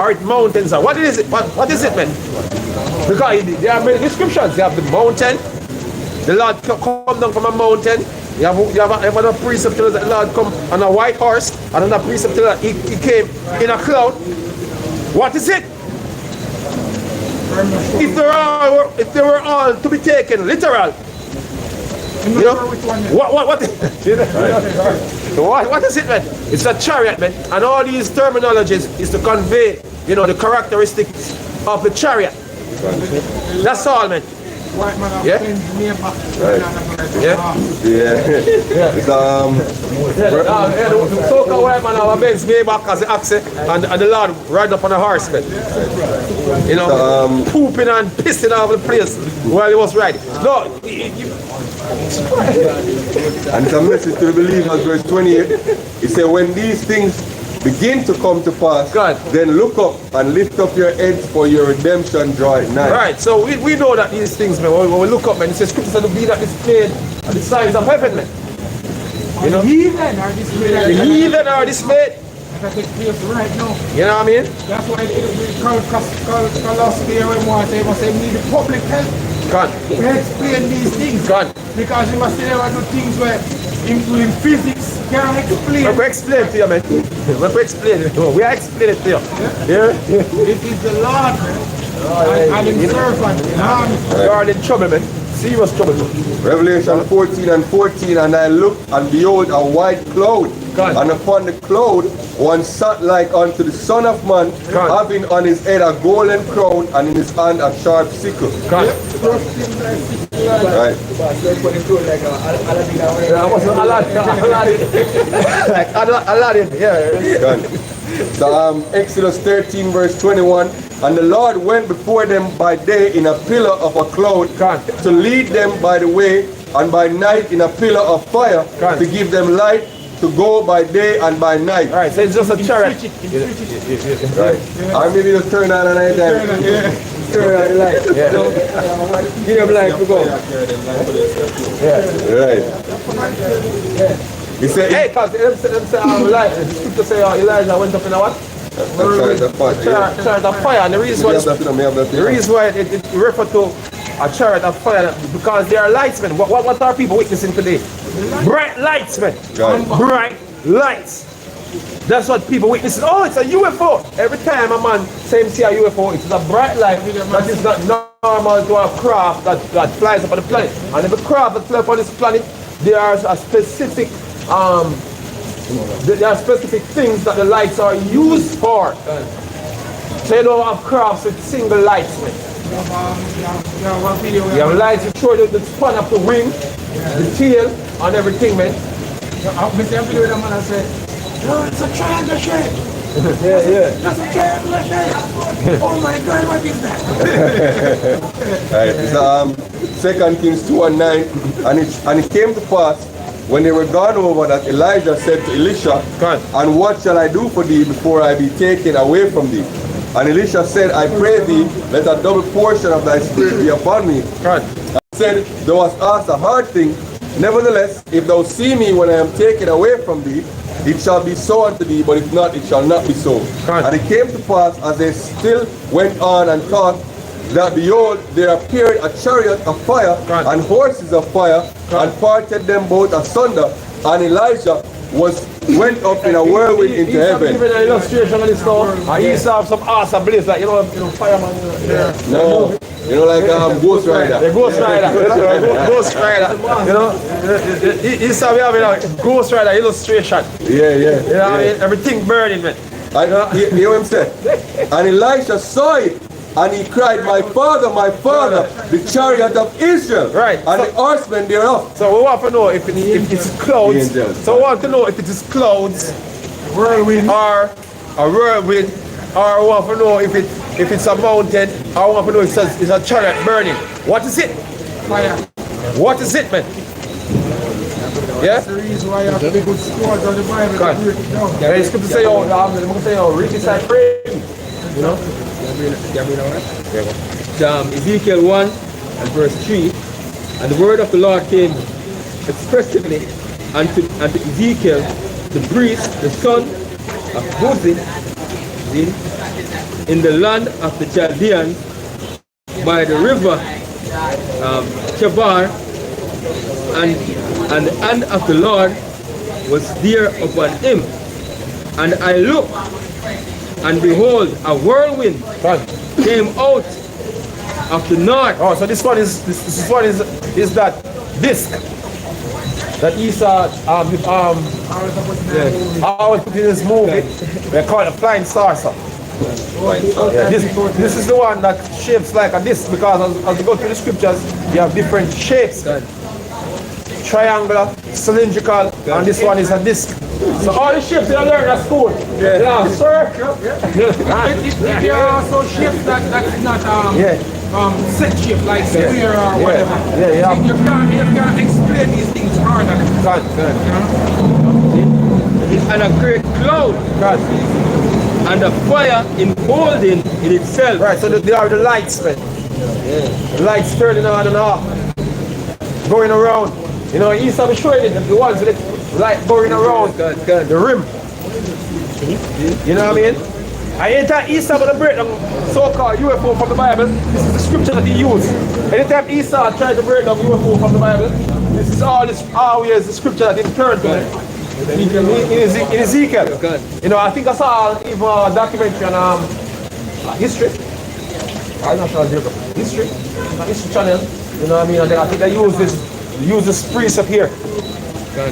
it mountains? What is it? What is it, man? Because there are many descriptions. You have the mountain. The Lord come down from a mountain. You have another precept tell us that the Lord come on a white horse, and another precept tell us that he came in a cloud. What is it? If they were all to be taken literal, you know, what is it, man? It's a chariot, man, and all these terminologies is to convey, you know, the characteristics of the chariot. That's all, man. Yeah. It's the so-called white man have a Benz Maybach as the accent, and the Lord riding up on a horse, man. You know, pooping and pissing all over the place while he was riding. No. And it's a message to the believers, verse 28. It said, when these things begin to come to pass, God, then look up and lift up your heads, for your redemption draweth nigh. Right, so we know that these things, man, when we look up, man, it says scriptures are to be that displayed at the signs of heaven, man. You know? The heathen are dismayed. The heathen are dismayed. That takes place right now. You know what I mean? That's why they call Colossae and what they must say we need the public help. God. We explain these things. God. Because you must never do things where in physics can't explain. Let me explain to you, man. Let me explain it. We are explaining it to you. Yeah? It is the Lord, and his servant. You are in trouble, man. Serious trouble. Revelation 14 and 14, and I looked, and behold, a white cloud. God. And upon the cloud one sat like unto the Son of Man, God. having on his head a golden crown, and in his hand a sharp sickle. God. Right. Aladdin, yeah. God. So Exodus 13 verse 21, and the Lord went before them by day in a pillar of a cloud, God. to lead them by the way, and by night in a pillar of fire, God. to give them light to go by day and by night. All right, so it's just a chariot. Right. I maybe just turn on a night time. Turn on the light. Give them light to go. Right. He said, Hey, because them say, the scripture say Elijah went up in a what? Chariot of fire. And the reason why it refers to a chariot of fire, because they are lights, man. What are people witnessing today? Bright lights, man. Bright lights. That's what people witness. Oh, it's a UFO. Every time a man says see a UFO, it's a bright light that is not normal to a craft that flies up on the planet. And every craft that flies on this planet, there are a specific there are specific things that the lights are used for. So you don't have crafts with single lights, man. You have lights that show the span of the wing, the tail, and everything, man. Mr. Video the man and say, no, it's a triangle shape. Yeah. That's a triangle shape. Oh my God, what is that? Right. It's 2 Kings 2 and 9, and it came to pass when they were gone over that Elijah said to Elisha, God. and what shall I do for thee before I be taken away from thee? And Elisha said, I pray thee, let a double portion of thy spirit be upon me. God. I said, thou hast asked a hard thing. Nevertheless, if thou see me when I am taken away from thee, it shall be so unto thee, but if not, it shall not be so. God. And it came to pass, as they still went on and talked, that behold, there appeared a chariot of fire, God. and horses of fire, God. and parted them both asunder. And Elijah went up in a whirlwind into heaven. Even an illustration of this now, and he saw some awesome blaze, like, you know, fireman. No, you know, like Ghost Rider. The Ghost Rider. Ghost Rider. You know, he saw me having a Ghost Rider illustration. Yeah. You know what I mean? Everything burning, man. And you hear what I'm saying? And Elisha saw it, and he cried, my father, the chariot of Israel, Right. and the horsemen thereof. So we want to know if it's clouds. Angels. So we want to know if it is clouds, whirlwind, or a whirlwind, or we want to know if it's a mountain, or we want to know if it's a chariot burning. What is it? Fire. What is it, man? Yeah? That's the reason why you have to be good stewards of the Bible God. to break it down. Yeah, it's good to say, I'm going to say, read this like crazy. You know? Ezekiel 1 and verse 3, and the word of the Lord came expressively unto Ezekiel, the priest, the son of Buzi, in the land of the Chaldeans, by the river Chebar, and the hand of the Lord was there upon him. And I looked, and behold, a whirlwind came out of the north. Oh, so this one is that disc that Esau always put in his movie. They call it a flying saucer. Yeah, this is the one that shapes like a disc, because as you go through the scriptures, you have different shapes. Triangular, cylindrical, and this one is a disc. So all the shapes you learn at school. Yeah, sir. There are also shapes that's not set shape, like square or whatever. Yeah. You can't explain these things harder. And a great cloud and a fire emboldened in itself. Right, so they are the lights, man. The lights turning on and off, going around. You know, Esau was showing it, the ones with the light going around the rim. You know what I mean? And anytime Esau would break down so-called UFO from the Bible, this is the scripture that he used. Anytime Esau tried to break down UFO from the Bible, this is always the scripture that he turned to in Ezekiel. You know, I think I saw even a documentary on history. I'm not sure history channel. You know what I mean? And I think they use this precept here.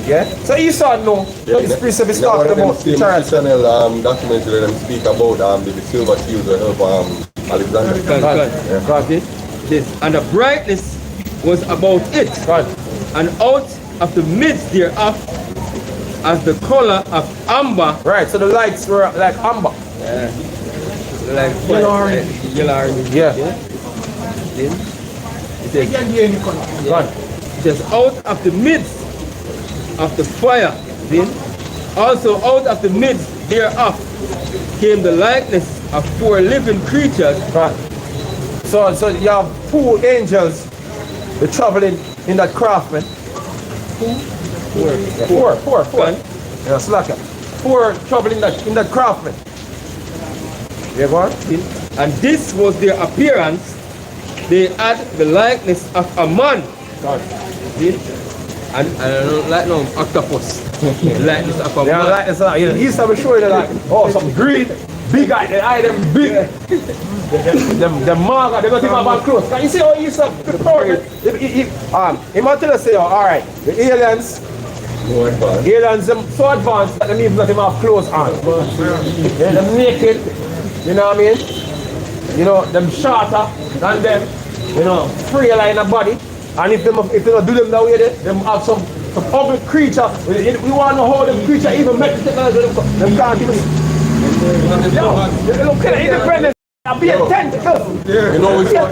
Yeah? So Esau know this precept is talking about the Chariots. channel documentary them speak about the silver shield of Alexander. And the brightness was about it. And out of the midst thereof, as the color of amber. Right, so the lights were like amber. Like Yellow. Yeah. It says, out of the midst of the fire, then also out of the midst thereof came the likeness of 4 living creatures. Right. So you have 2 angels, they're traveling in that craft, man. Four. Yeah, slacker. 4 traveling in that craft, man. Yeah, go on. And this was their appearance. They had the likeness of a man. And I don't like no octopus. The likeness of a man. Likeness of, you know, Esau was showing that, some green, big eye, the eye them big. them maga, they don't even have clothes. Can you see how Esau prepared? He might tell us, say, alright, the aliens, them so advanced that they even not even have clothes on. Yeah, them naked, you know what I mean? You know, them shorter than them, you know, frail in the body. And if they don't do them that way, them have some ugly creature. We want to know how them creature even make the technology. Them can't even. They look kind of independent. I'll be a tentacle. You know, it's one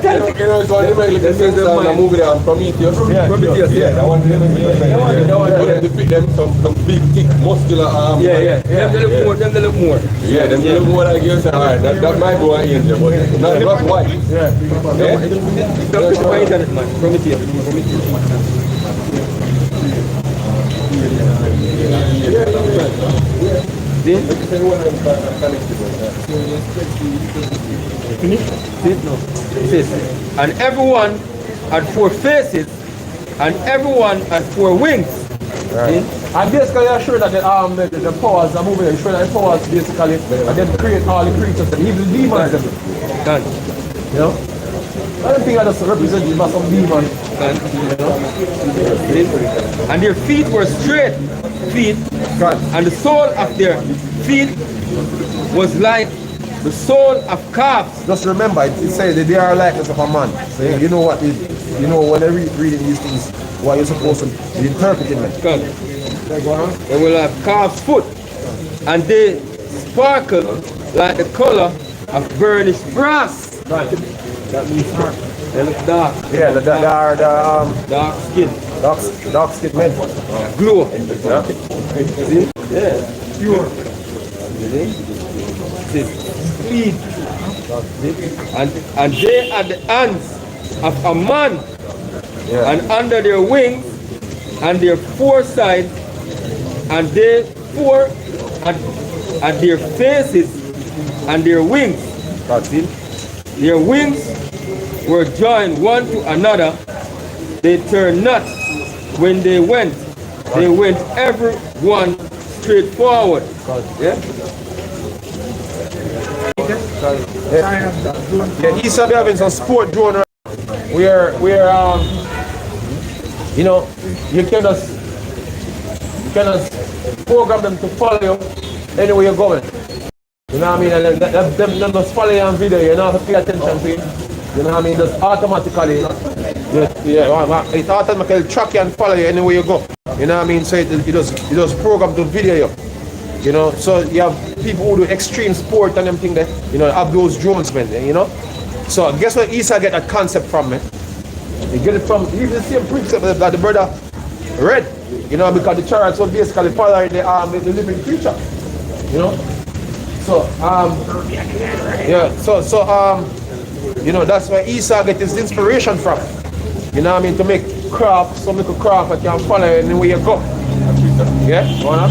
they make like a sense of a movie there, Prometheus. Yeah, that one. But they fit them some big, thick, muscular arms. Them they look more. Yeah, them they look more like yours. Alright, that might go an angel, but not white. Don't put my internet, man. Prometheus. And everyone had 4 faces, and everyone had 4 wings. Right. And basically, I'm sure that the powers are moving. I'm sure that the powers basically and then create all the creatures, and even the demons. You know? I don't think I just represent you by some demon. You know? And their feet were straight feet, and the sole of their feet was like the sole of calves. Just remember, it says that they are likeness of a man. So you know what is, you know when they're reading these things, what you're supposed to be interpreting them. They will have calf's foot, and they sparkle like the color of burnished brass. Right. That means they look dark. Yeah, they are Dark skin. dark skin men. Glow. Yeah. See? Yeah. Pure. See? Speed. And they are the hands of a man. Yeah. And under their wings and their 4 sides and they 4 and their faces and their wings. See? Their wings were joined one to another. They turn not, when they went everyone straight forward. Yeah? Yeah, East be having some sport drone around where you know, you can just program them to follow you anywhere you're going. You know what I mean? And them just follow you on video, you don't have to pay attention to it. You know what I mean? Just automatically, it automatically track you and follow you anywhere you go. You know what I mean? So it does program to video you. You know, so you have people who do extreme sport and them thing that, you know, have those drones, man, you know. So guess where Isa get that concept from, man? He get it from, he's the same principle that the brother read, you know, because the Chariots was basically following the living creature, you know. So, you know, that's where Esau get his inspiration from. You know what I mean? To make craft, some little craft that can follow anywhere you go. Yeah? Go on.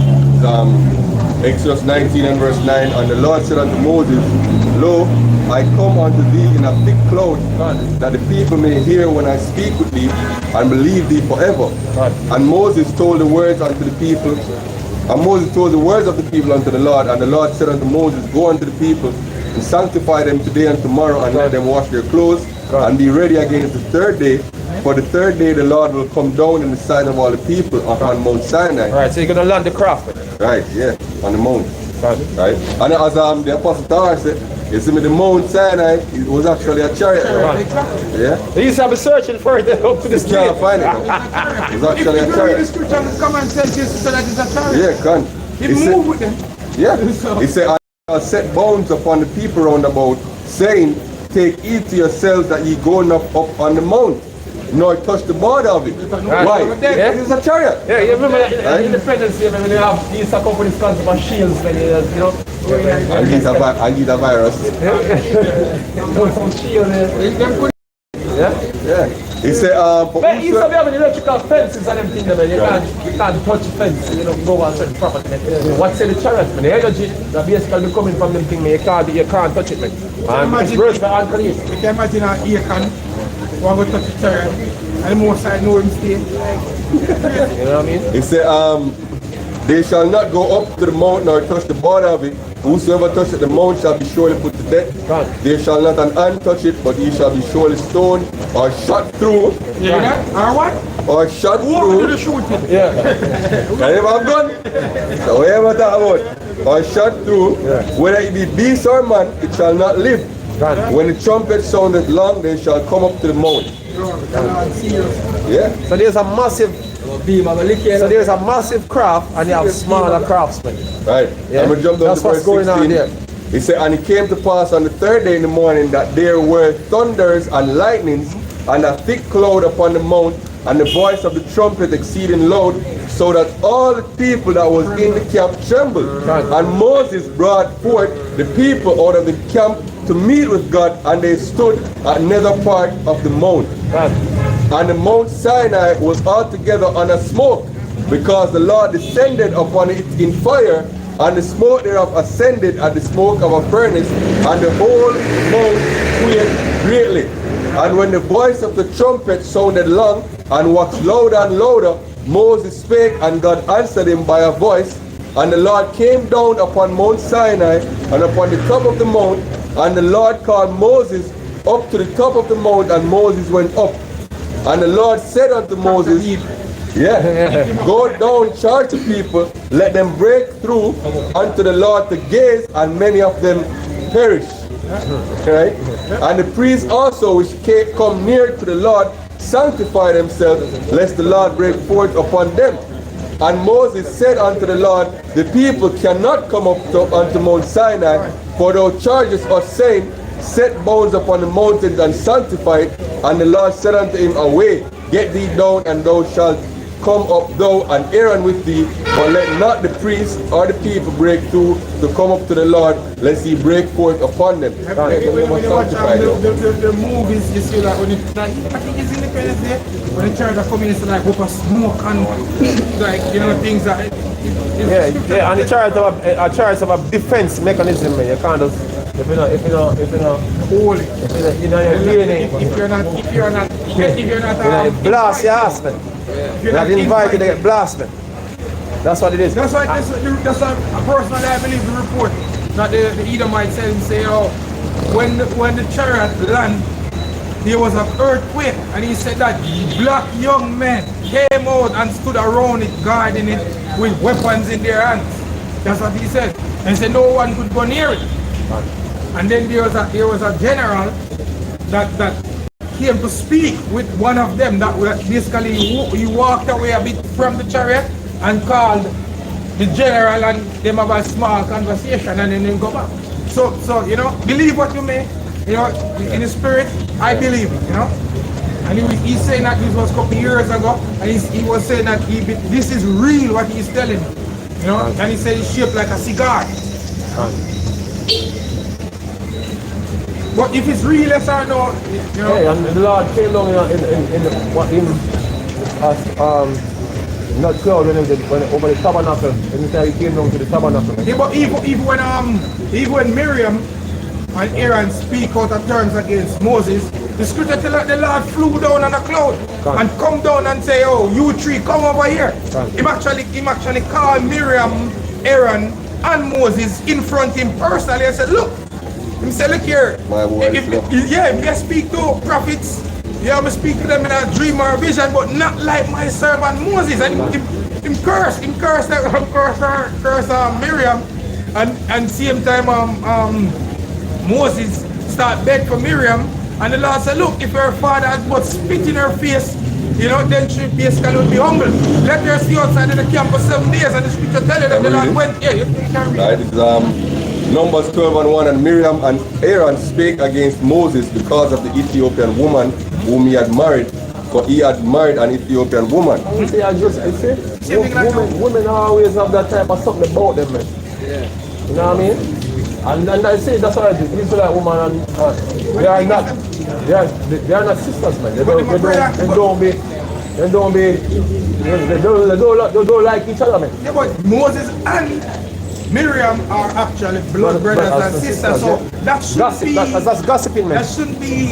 Exodus 19 and verse 9, and the Lord said unto Moses, Lo, I come unto thee in a thick cloud, that the people may hear when I speak with thee, and believe thee forever. And Moses told the words unto the people, and Moses told the words of the people unto the Lord, and the Lord said unto Moses, Go unto the people, and sanctify them today and tomorrow, and let them wash their clothes, and be ready again the third day. For the third day the Lord will come down in the sight of all the people upon Mount Sinai. Right, so you're going to land the craft. Right, yeah, on the mount. Right. And as the Apostle Tar said, you see me, the Mount Sinai, it was actually a chariot. Right? Yeah. They used to have a searching for it up to this day. Can't find it. It's actually a chariot. Come and tell Jesus so that it's a chariot. Yeah, can. He move with them. Yeah. He said, I set bounds upon the people round about, saying, Take heed to yourselves that ye go not up on the mount, nor touch the border of it. Right. Why? Yeah. It is a chariot. Yeah, you remember in Independence Day when they have these companies called for shields, when you know. I need a virus. Some shield. Yeah. He said, but you used to have electrical fences and everything there, man. You can't touch the fence, you know, go on certain property. What's in the chariot, man? The energy that basically coming from them thing, man, you can't touch it, man. And it's worse by Uncle Lee. You can imagine an Achan who go touch the chariot, and the most side know him stay. You know what I mean? He said, they shall not go up to the mount nor touch the border of it. Whosoever toucheth the mount shall be surely put to death. They shall not an hand touch it, but he shall be surely stoned or shot through. Yeah. Or what? Or shot through. Who do the shooting? Yeah. Can you have a gun? So whatever that about. Or shot through. Whether it be beast or man, it shall not live. When the trumpet sounded long, they shall come up to the mount. Yeah. So there's a massive craft and you have smaller craftsmen. Right. Yeah. I'm going to jump down That's to what's verse going 16. on there. He said, and it came to pass on the third day in the morning that there were thunders and lightnings and a thick cloud upon the mount, and the voice of the trumpet exceeding loud, so that all the people that was in the camp trembled. And Moses brought forth the people out of the camp to meet with God, and they stood at another part of the mount. And the Mount Sinai was altogether on a smoke, because the Lord descended upon it in fire, and the smoke thereof ascended as the smoke of a furnace, and the whole mount quaked greatly. And when the voice of the trumpet sounded long, and waxed louder and louder, Moses spake, and God answered him by a voice. And the Lord came down upon Mount Sinai, and upon the top of the mount, and the Lord called Moses up to the top of the mount, and Moses went up. And the Lord said unto Moses, go down, charge the people, let them break through unto the Lord to gaze, and many of them perish. Right? And the priests also which come near to the Lord sanctify themselves, lest the Lord break forth upon them. And Moses said unto the Lord, the people cannot come up unto Mount Sinai, for thou chargest us, saying, set bounds upon the mountains and sanctify it. And the Lord said unto him, away, get thee down, and thou shalt come up thou and Aaron with thee, but let not the priests or the people break through to come up to the Lord, lest he break forth upon them. When you watch the movies, you see like when it, like, I think it's Independence Day, when the church are coming, it's like whoop a smoke and like, you know, things that and the chariots have a defense mechanism, man. You can't just If you're not holy. if you're not blast your ass, man. You're not invited to get blasted. That's what it is. That's why a personally I believe the report that the Edomite said and say, oh, when the chariot land, there was an earthquake, and he said that black young men came out and stood around it, guarding it with weapons in their hands. That's what he said. And he said no one could go near it. And then there was a general that came to speak with one of them that basically he walked away a bit from the chariot and called the general, and them have a small conversation and then they go back. So you know, believe what you may, you know, in the spirit, I believe it, you know. And he's saying that this was a couple years ago, and he was saying that this is real what he's telling me, you know. And he said it's shaped like a cigar. But if it's real, yes or no, you know. Yeah, and the Lord came down not cloud when over the tabernacle. And he came down to the tabernacle. Yeah, but even when Miriam and Aaron speak out of turns against Moses, the scripture tells us the Lord flew down on a cloud and come down and say, oh, you three, come over here. Him actually called Miriam, Aaron, and Moses in front of him personally and said, look. He said, look here, if speak to prophets, yeah, I speak to them in a dream or a vision, but not like my servant Moses. And him curse Miriam, and same time Moses start beg for Miriam, and the Lord said, look, if her father had but spit in her face, you know, then she basically would be humble. Let her stay outside of the camp for 7 days, and the scripture tell you that the Lord went, yeah, you can read. Right, it's Numbers 12:1, and Miriam and Aaron spake against Moses because of the Ethiopian woman whom he had married, for he had married an Ethiopian woman. Women always have that type of something about them, man. Yeah. You know what I mean? And I say that's why the Israelite woman they are not sisters, man. They don't like each other, man. Yeah, but Moses and Miriam are actually blood brothers and sisters, so that shouldn't be that's gossiping, man. That shouldn't be,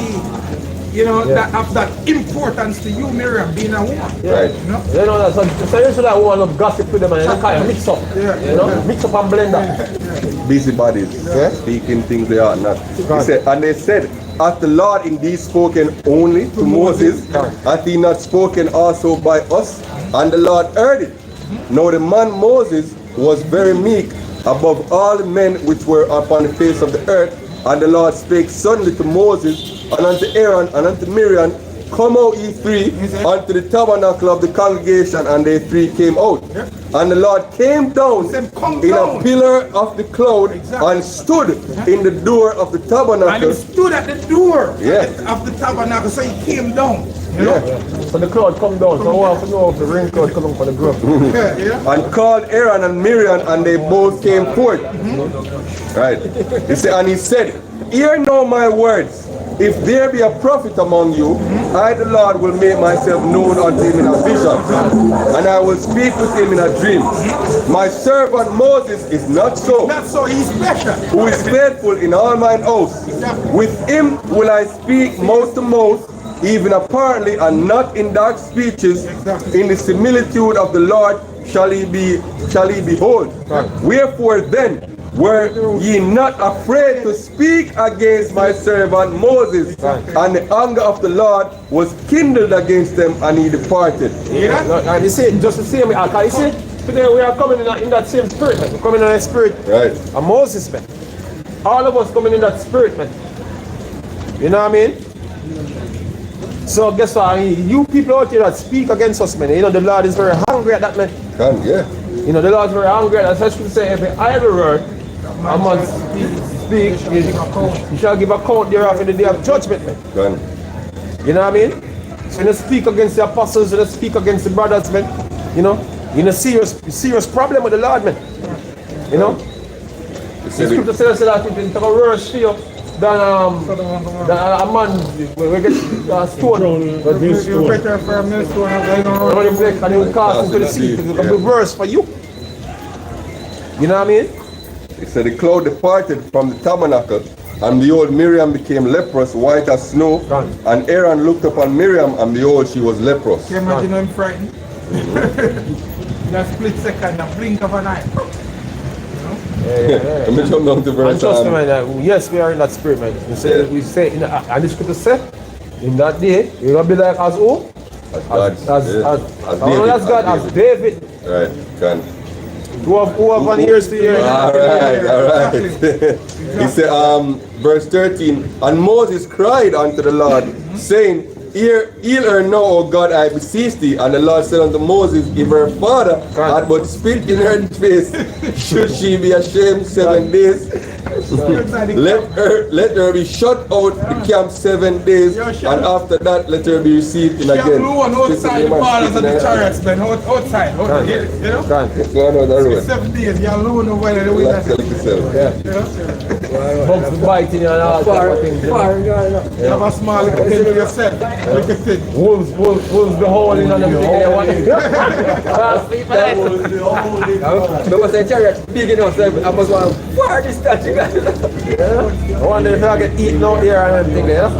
you know, that have that importance to you, Miriam, being a woman. Right. You know, that's so you should have one of gossip with them and they kind of mix up. You know, mix up and blend up. Busybodies, speaking things they are not. He said, and they said, hath the Lord indeed spoken only to Moses? Hath he not spoken also by us? And the Lord heard it. Now the man Moses was very meek above all the men which were upon the face of the earth. And the Lord spake suddenly to Moses, and unto Aaron, and unto Miriam, come out ye three unto the tabernacle of the congregation, and they three came out. And the Lord came down in a pillar of the cloud and stood in the door of the tabernacle. And he stood at the door of the tabernacle, so he came down. You know? So the cloud come down, so I want to know if the rain cloud come from the ground. And called Aaron and Miriam, and they both came forth. Right. And he said, hear now my words. If there be a prophet among you, I the Lord will make myself known unto him in a vision, and I will speak with him in a dream. My servant Moses is not so. Not so, he's special. Who is faithful in all mine oaths. With him will I speak mouth to mouth, even apparently, and not in dark speeches. In the similitude of the Lord shall he behold. Wherefore then were ye not afraid to speak against my servant Moses? And the anger of the Lord was kindled against them, and he departed. And you see, just the same way, you see, today we are coming in that same spirit, man. We're coming in that spirit. Right. And Moses, man. All of us coming in that spirit, man. You know what I mean? So guess what? You people out here that speak against us, man. You know the Lord is very hungry at that, man. You know the Lord is very hungry at that. So I should say, every idle word a man speak, you shall give account thereof in the day of judgment, man. You know what I mean? So you speak against the apostles, you speak against the brothers, man. You know, in a serious problem with the Lord, man. You know? The scripture says that it is worse for you than a man will get stone. You better for a millstone and he will cast into the sea. It will be worse for you. You know what I mean? It said the cloud departed from the tabernacle, and behold, Miriam became leprous, white as snow. And Aaron looked upon Miriam, and behold, she was leprous. Can you imagine him frightened? That split second, a blink of an eye. Let me jump down to verse. And trust me, man, yes, we are in that spirit, man. We say, and the scripture say, in that day, you're going to be like as who? As David. Right, can. Who have one ears to hear. All right. He said, verse 13, and Moses cried unto the Lord, saying, Heal her now, O God, I beseech thee. And the Lord said unto Moses, if her father had but spit in her face, should she be ashamed 7 days? let her be shut out the camp 7 days, and after that let her be received in again. She alone outside the borders of the chariots, man, outside, you know? Going on the road. 7 days, you're alone over there. Bugs biting you and all type of things. You have a small little thing to yourself. Look at it. Wolves the howling and everything. Remember say Chariots big enough, so I must want to fire this statue. I wonder if I get eaten out here and everything there.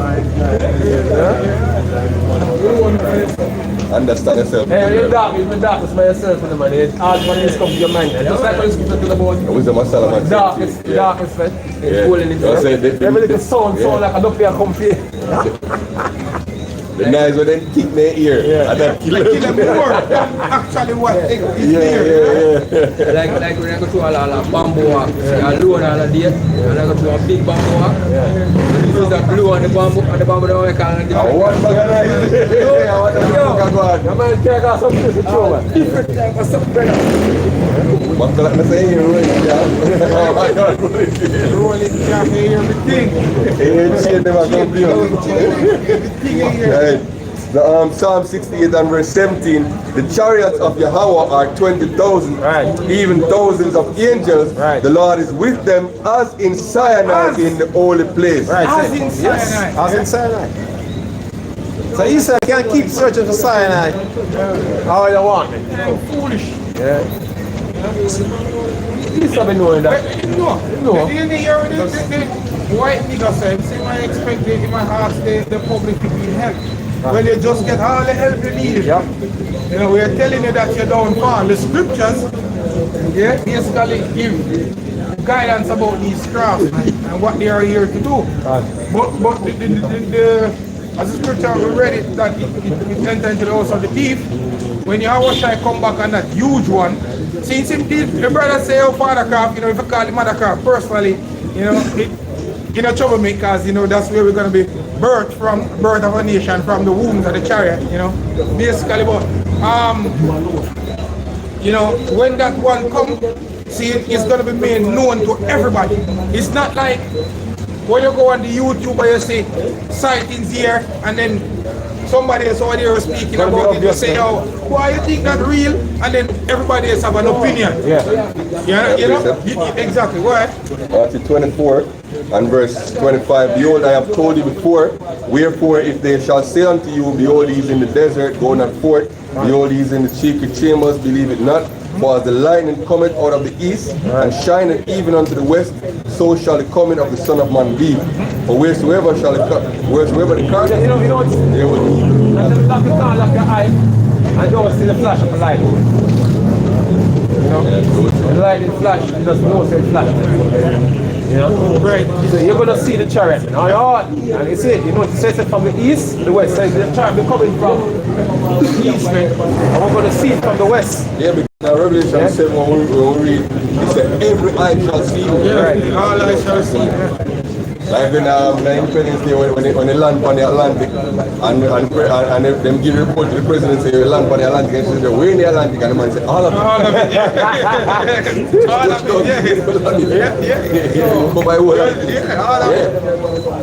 Understand yourself. Hey, you're darkness by yourself, man. It's hard when it's come to your mind. Just like when it's coming to the boat. Wisdom of Solomon. Darkness, man. It's cooling it. Every little sound like a duck here come here. The guys would then kick their ear. And then kill them more. Actually, what is Like when I go to a bamboo walk, I load on a date, and I go to a big bamboo walk. Use that glue on the bamboo, and the bamboo don't make all different. What bag of The man take off some fish with you, man. Different type of stuff, brother. But like I say, you rolling jam here, everything. The Psalm 68 and verse 17, the chariots of Yahweh are 20,000, even thousands of angels. The Lord is with them as in Sinai in the holy place. As in Sinai. As in Sinai. So you said you can't keep searching for Sinai how you want it. Foolish. Yeah. You have been knowing that. No. The white nigga said, see my expectation, my heart, the public to be help. When you just get all the help you need. You know, we're telling you that you're downfall. The scriptures, basically give guidance about these crafts and what they are here to do. But as the scripture we read it, that it entered into the house of the thief. When Yahushua come back on that huge one, since him did, the brother say, oh, father calf, you know, if you call the mother calf personally, you know, you know, trouble me, because, you know, that's where we're going to be birth of a nation, from the wombs of the chariot, you know, basically. But, you know, when that one comes, see, it's going to be made known to everybody. It's not like when you go on the YouTube and you see sightings here, and then somebody else over there speaking about it, you say, oh, why you think that real? And then everybody else have an opinion. You know? Exactly. Why? Matthew 24 and verse 25. Behold, I have told you before, wherefore if they shall say unto you, behold, he is in the desert, go not forth. Behold, he is in the secret chambers, believe it not. For as the lightning cometh out of the east, and shineth even unto the west, so shall the coming of the Son of Man be. For wheresoever the car, You know what? there will be. And the doctor can't lock your eye and don't see the flash of the light. You know? The light is flash, you just know it's flash. You know? Right. So you're going to see the chariot. Now you're hard. And you see it, you know, it says it from the east to the west. So the chariot be coming from the east, man. And we're going to see it from the west. Yeah, because Revelation 7 when we read, it said every eye shall see him. All eyes shall see. Like when Independence Day, when they land on the Atlantic, and them give a report to the president, say, you land on the Atlantic, and say, we're in the Atlantic, and the man say, all of it. All of it, all of it, Go by word. all of it.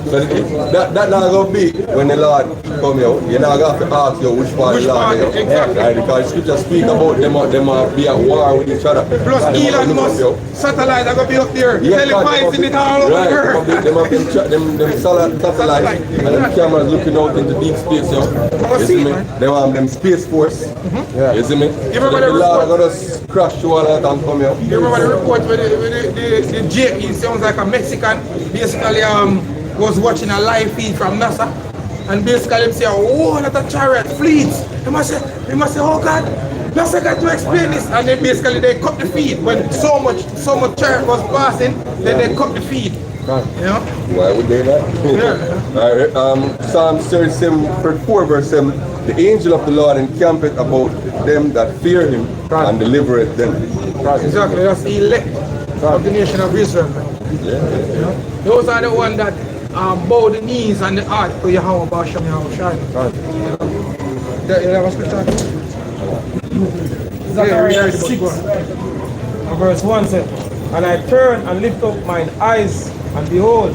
So that not going to be when the Lord come here. You're not going to have to ask you which part of the Lord is. Right? Because scripture speak about them be at war with each other. Plus Elon Musk satellite are going to be up there. Televising it all over the earth. Them them satellite and them cameras looking out into deep space, yo. You see me? They want them Space Force. You see me? You remember the the Lord report? gonna just crash through all that and come here. You remember the report where the JE sounds like a Mexican, basically was watching a live feed from NASA, and basically they say, oh, that a chariot fleets. They must say, oh God, NASA got to explain this, and then basically they cut the feed when so much chariot was passing, then they cut the feed. You know? Why would they that? Alright, Psalm 37:4 verse 7. The angel of the Lord encampeth about them that fear him and delivereth them. Exactly, that's the elect of the nation of Israel. Yeah. You know? Those are the ones that bow the knees and the heart to Yahweh Basham Yahweh Shai. You have a scripture? Zechariah 6 verse 1 said, and I turned and lift up mine eyes, and behold,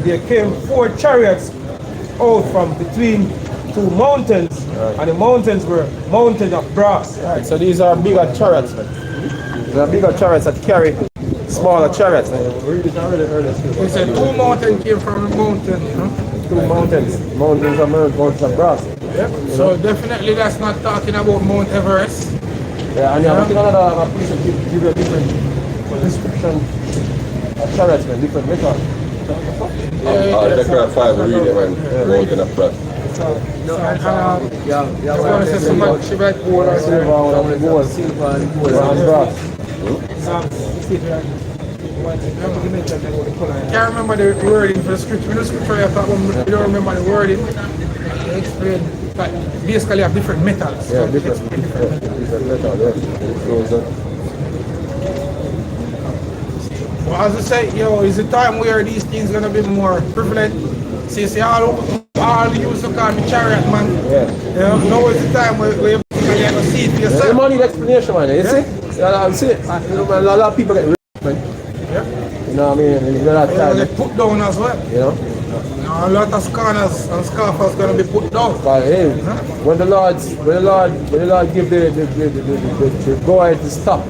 there came 4 chariots out from between 2 mountains, and the mountains were mountains of brass. Right, so these are bigger chariots, man. These are bigger chariots that carry smaller chariots, man. He said 2 mountains came from a mountain, you know? 2 mountains of brass. Yep. So definitely that's not talking about Mount Everest. Yeah, and I think another place will give you a different description of chariots, man, different metal. Zechariah 5, read it, man. Mountain of brass. I want to say so much about gold or Silver and brass. I can't remember the wording for the scripture. In the scripture I thought you don't remember the wording. They explain that basically have different metals. Yeah, different metal, yeah. Well, as I say, it's a time where these things gonna be more prevalent. See, all used to call me chariot man. Yeah. Now is the time where you're gonna see it for yourself. The money explanation, man. You see? I'm seeing it. A lot of people get rich, man. Yeah. You know what I mean? In that time, They put down as well. you know? A lot of scanners and scarfers gonna be put down. But hey, when the Lord give the go ahead to stop,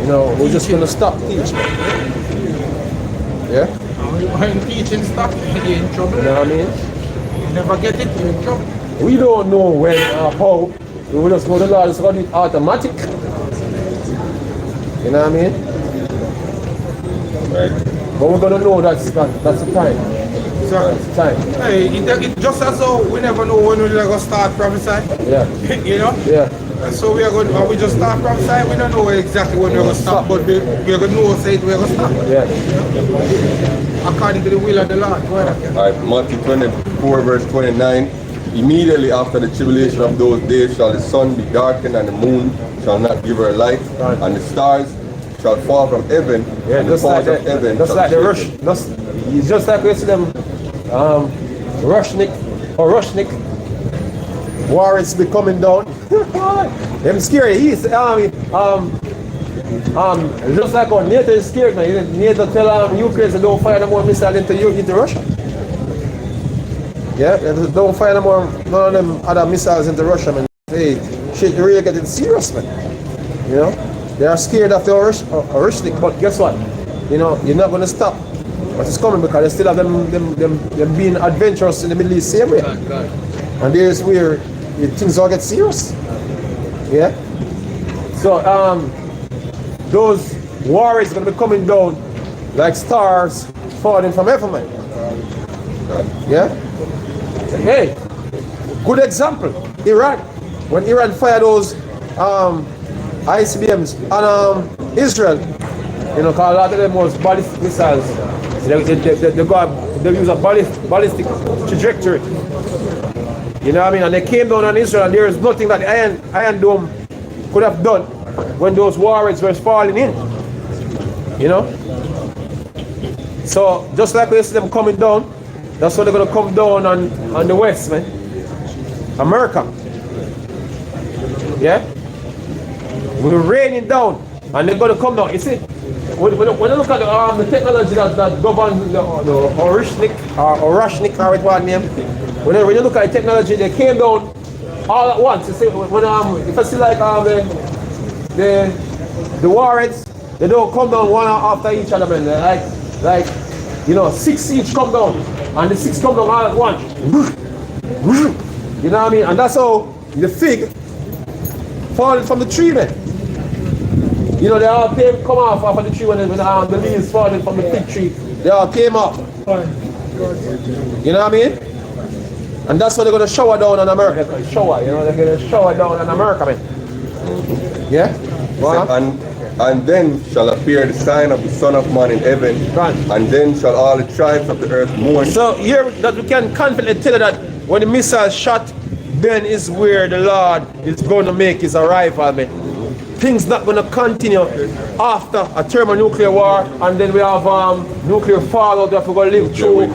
you know, we're just gonna stop teaching. Yeah? When teaching stop, you're in trouble. You know what I mean? You never get it, you're in trouble. We don't know when or how. We just know the Lord is gonna do it automatic. You know what I mean? Right. But we're gonna know that's the time. That's the time. Hey, it just as though we never know when we're gonna start prophesying. Yeah. You know? Yeah. And so we just start prophesying, we don't know exactly when we're gonna stop, but we're gonna know say we're gonna stop. Yeah. According to the will of the Lord. Go ahead. Alright, Matthew 24 verse 29. Immediately after the tribulation of those days shall the sun be darkened and the moon shall not give her light, and the stars shall fall from heaven, Yeah, and the just like powers of heaven just shall like the be rush. shaken. It's just like we see them Rushnik warrants be coming down. Them scary. He's just like how NATO is scared, man. NATO tell Ukraine to don't fire no more missiles into Russia. Yeah, don't fire no more none of them other missiles into Russia, man. Hey, shit really getting serious, man. You know? They are scared of the Rushnik, but guess what? You know, you're not gonna stop what is coming because they still have them being adventurous in the Middle East same way. And there's where things all get serious. Yeah? So those warriors are gonna be coming down like stars falling from heaven, man. Yeah? Hey, good example. Iran. When Iran fired those ICBMs on Israel, you know, because a lot of them was ballistic missiles. They use a ballistic trajectory. You know what I mean? And they came down on Israel, and there is nothing that Iron Dome could have done when those warheads were falling in. You know? So just like we see them coming down, that's what they're gonna come down on the West, man. America. Yeah? We're raining down, and they're gonna come down. You see, when you look at the technology that governs the Orashnik, or what name, when you look at the technology, they came down all at once. You see, when if I see like the warheads They don't come down one after each other, man. They're like, you know, 6 each come down. And the 6 come down all at once. You know what I mean? And that's how the fig falling from the tree, man. You know, they all come off of the tree when the leaves falling from the fig tree. They all came off. You know what I mean? And that's what they're going to shower down on America. Shower, you know, they're going to shower down on America, man. Yeah? And then shall appear the sign of the Son of Man in heaven, and then shall all the tribes of the earth mourn. So here that we can confidently tell you that when the missile shot, then is where the Lord is going to make his arrival, man. Things not going to continue after a thermonuclear war, and then we have nuclear fallout that we're going to live through,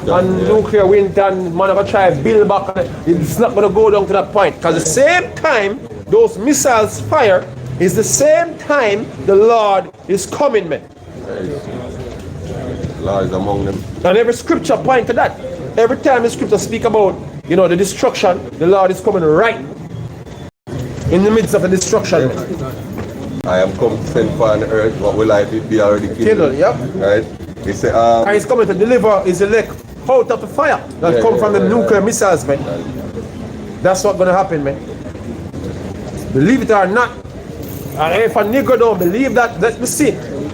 nuclear winter, and man going to try to build back. It's not going to go down to that point, because the same time those missiles fire is the same time the Lord is coming, man. The Lord is among them. And every scripture point to that. Every time the scripture speak about, you know, the destruction, the Lord is coming right in the midst of the destruction. I am come to send fire on the earth, what will I be already killed? Yep. Right? He say, and he's coming to deliver his elect out of the fire that come from the nuclear missiles, man. That's what's going to happen, man. Believe it or not. And if a nigga don't believe that, let me see.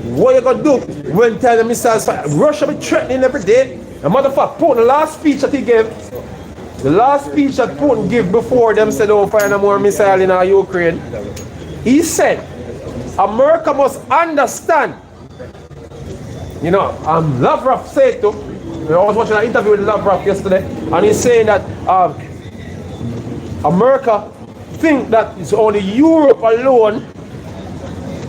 What you gonna do when time the missiles fire? Russia be threatening every day. The motherfucker, Putin, the last speech that he gave, the last speech that Putin gave before them said don't fire no more missile in Ukraine, he said, America must understand. You know, Lavrov said too, I was watching an interview with Lavrov yesterday, and he's saying that America think that it's only Europe alone.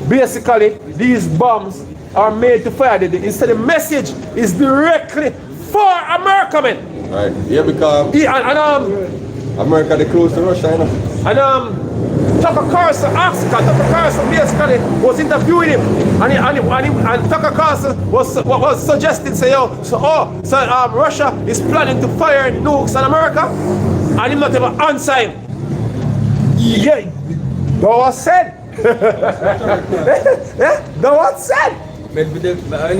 Basically, these bombs are made to fire. Instead, the message is directly for America, man. Right. Yeah, because America they close to Russia, you know. And Tucker Carlson asked, Tucker Carlson basically was interviewing him, and Tucker Carlson was suggesting, say, Russia is planning to fire nukes on America, and him not even answer him. Yeah, that was said. Yeah, that was said.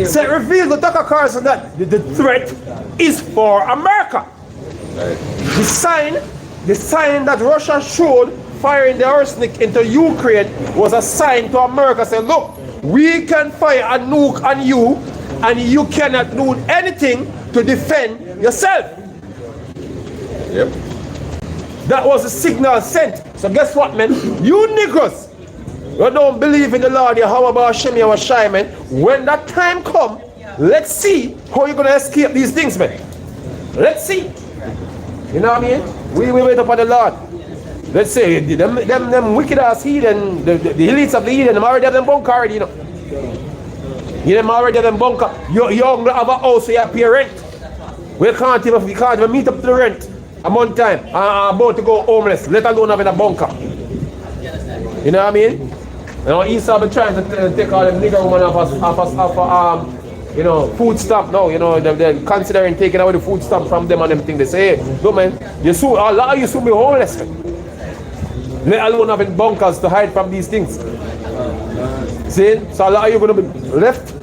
So it revealed to Tucker Carlson that the threat is for America. Right. The sign that Russia showed firing the arsenic into Ukraine was a sign to America saying, look, we can fire a nuke on you and you cannot do anything to defend yourself. Yep. That was the signal sent. So guess what, man? You niggas who don't believe in the Lord, Yahweh Hashem Yahweh man, when that time come, let's see how you're going to escape these things, man. Let's see. You know what I mean? We wait upon the Lord. Let's say, them wicked ass heathen, the elites of the heathen, them already have them bunker already, you know. You them already have them bunker. You don't have a house, so you pay rent. We can't even meet up to the rent a month time. I'm about to go homeless, let alone having a bunker. You know what I mean? You know, Esau been trying to take all them nigger women off you know, food stamp now, you know, they're considering taking away the food stamp from them and them thing. They say, hey, look man, a lot of you soon be homeless, man. Let alone having bunkers to hide from these things. See? So a lot of you are going to be left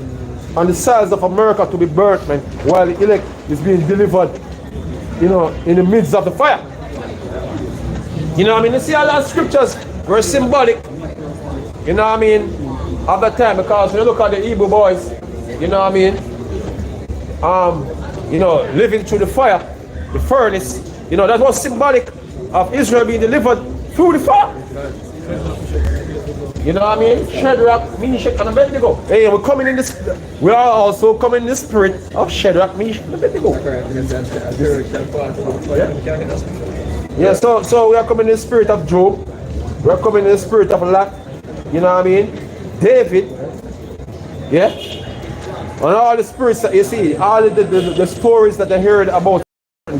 on the sides of America to be burnt, man, while the elect is being delivered, you know, in the midst of the fire. You know what I mean? You see a lot of scriptures were symbolic, you know what I mean, of that time, because when you look at the Hebrew boys, you know what I mean, you know, living through the fire, the furnace, you know, that was symbolic of Israel being delivered through the fire. You know what I mean? Shadrach, Meshach, and Abednego. Hey, we're coming in this. We are also coming in the spirit of Shadrach, Meshach, and Abednego. Yeah, so we are coming in the spirit of Job. We are coming in the spirit of Lot. You know what I mean? David. Yeah. And all the spirits that you see, all the stories that I heard about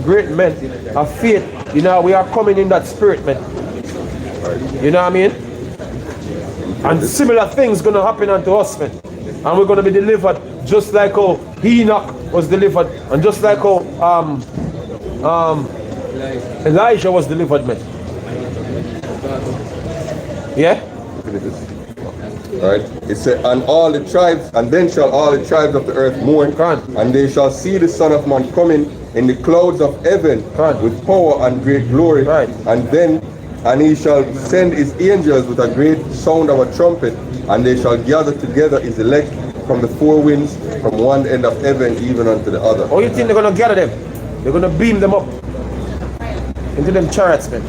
great men of faith. You know, we are coming in that spirit, man. You know what I mean? And similar things gonna happen unto us, man. And we're gonna be delivered just like how Enoch was delivered, and just like how Elijah was delivered, man. Yeah? Right? It said, and all the tribes, and then shall all the tribes of the earth mourn, and they shall see the Son of Man coming in the clouds of heaven with power and great glory. And he shall send his angels with a great sound of a trumpet, and they shall gather together his elect from the four winds, from one end of heaven even unto the other. Oh, you think they're gonna gather them? They're gonna beam them up into them chariots, man.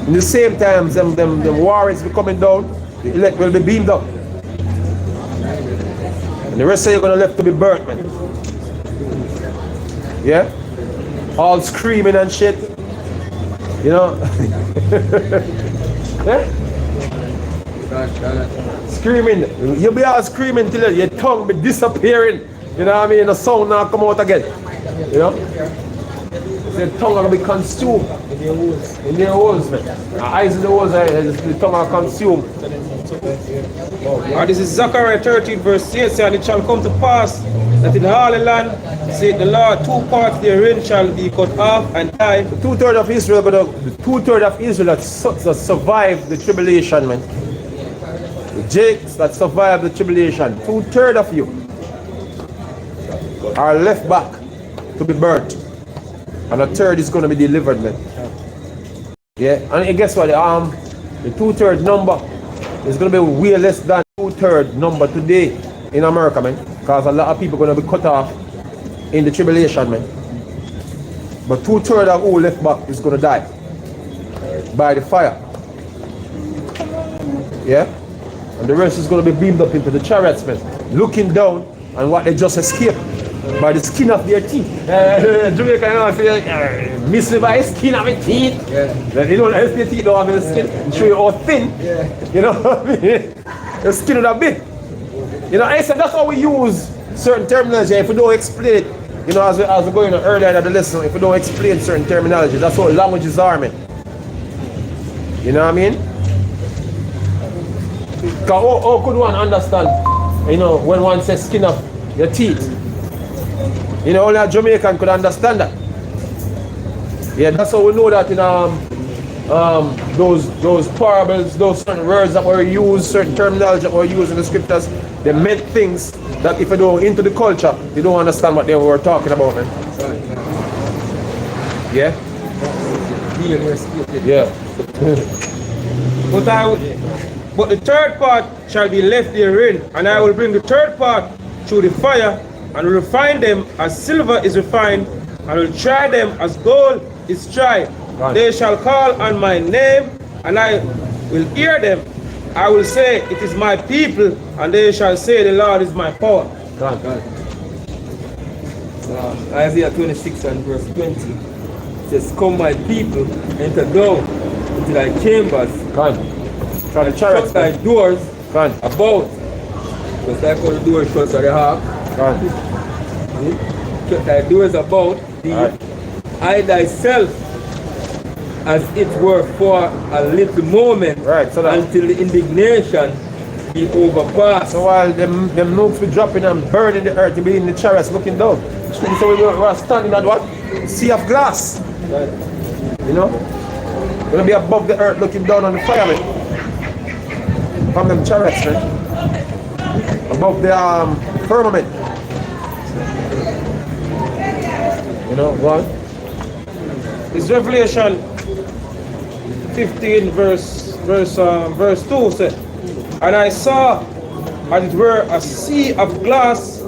In the same time, them warriors be coming down, the elect will be beamed up. And the rest of you are gonna left to be burnt, man. Yeah? All screaming and shit. You know? Yeah? Screaming. You'll be all screaming till your tongue be disappearing. You know what I mean? The sound now come out again. You know? The tongue will be consumed. In their holes, man. The eyes in the holes, the tongue are consumed. This is Zechariah 13 verse 8, and it shall come to pass that in the Holy Land, saith the Lord, 2 parts therein shall be cut off and die. The 2/3 of Israel, the 2/3 of Israel that survived the tribulation, man. The Jakes that survived the tribulation, 2/3 of you are left back to be burnt. And a third is going to be delivered, man. Yeah, and guess what? The 2/3 number is going to be way less than 2/3 number today in America, man. Because a lot of people are going to be cut off in the tribulation, man. But 2/3 of who left back is going to die by the fire. Yeah, and the rest is going to be beamed up into the chariots, man. Looking down on what they just escaped. By the skin of their teeth. Jamaica, you know, feel miss me by the skin of my teeth. Yeah. You don't help your teeth, don't have the skin. Show you how thin. Yeah. You know what I mean? The skin would have big. You know, I said that's how we use certain terminology. If we don't explain it, you know, as we're going earlier in the lesson, if we don't explain certain terminology, that's what languages are, man. You know what I mean? Because how could one understand, you know, when one says skin of your teeth? You know, only a Jamaican could understand that. Yeah, that's how we know that in those parables, those certain words that were used, certain terminology that were used in the scriptures, they meant things that if you don't into the culture, you don't understand what they were talking about, man. Yeah? Yeah. But the third part shall be left therein, and I will bring the third part through the fire, and will refine them as silver is refined, and will try them as gold is tried. They shall call on my name, and I will hear them. I will say, it is my people, and they shall say, the Lord is my power. Isaiah 26 and verse 20. It says, come my people, enter down into thy chambers. Try to shut thy doors about. Just like how the doors shut to the heart. Shut thy doors about thee. I thyself, as it were for a little moment, so until the indignation be overpassed. So while them nukes be dropping and burning the earth, you be in the chariots looking down. So we were standing at what? Sea of glass. You know? We're gonna be above the earth looking down on the fire, man. From them chariots, man. Above the firmament. You know what? It's Revelation 15 verse 2 said, and I saw as it were a sea of glass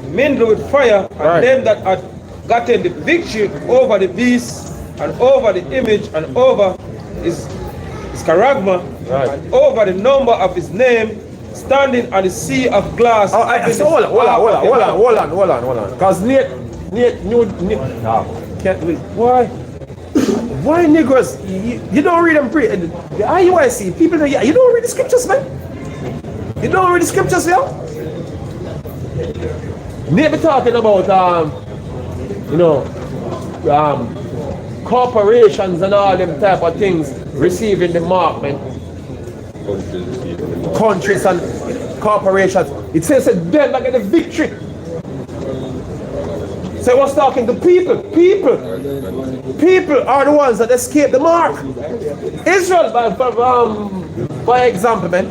mingled with fire, and them that had gotten the victory over the beast and over the image and over his charagma and over the number of his name, standing on the sea of glass. Hold on. Because Nate can't believe. Why niggers? You don't read them the IUIC people. You don't read the scriptures, man. You don't read the scriptures, yeah. Nate be talking about corporations and all them type of things receiving the mark, man. Countries and corporations. It says that them that get the victory. So it was talking to people. People are the ones that escape the mark. Israel, For example, man,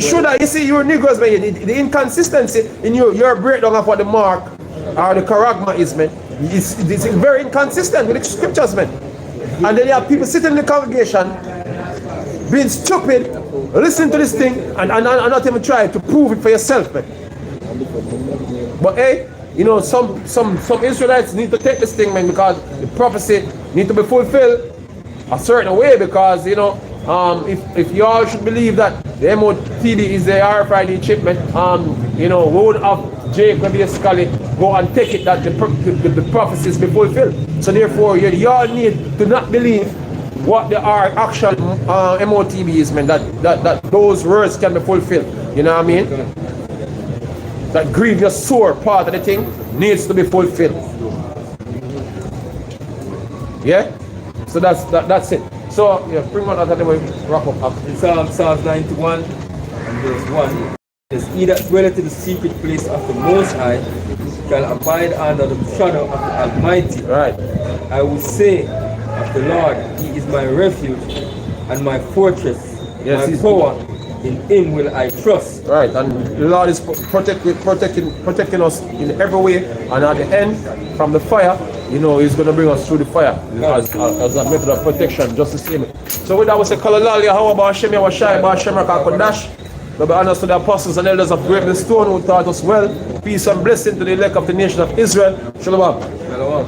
should I, you see, you're Negroes, man, the inconsistency in your breakdown of what the mark or the charagma is, man, it's very inconsistent with the scriptures, man. And then you have people sitting in the congregation being stupid, listen to this thing, and not even try to prove it for yourself, man. But hey, you know, some Israelites need to take this thing, man, because the prophecy need to be fulfilled a certain way, because, you know, if you all should believe that the MOTD is the RFID chip, man, you know, we would have Jacob basically go and take it that the prophecies be fulfilled. So therefore, you all need to not believe what the actual MOTB is, man, that those words can be fulfilled. You know what I mean? That grievous sore part of the thing needs to be fulfilled. Yeah? So that's it. So yeah, bring on that and then we wrap up. In Psalms 91 and verse 1, it says, "He that dwelleth in the secret place of the Most High shall abide under the shadow of the Almighty. Right. I will say of the Lord, He is my refuge and my fortress, Yes, my He's power. In Him will I trust." Right, and the Lord is protecting us in every way, and at the end, from the fire, you know, He's going to bring us through the fire as a method of protection, just the same. So with that, we say, Kalalalia, how about Hashem, Yawashai, Hashem, Rakakodash? The honors to the apostles and elders of Great Stone who taught us well. Peace and blessing to the elect of the nation of Israel. Shalom. Shalom.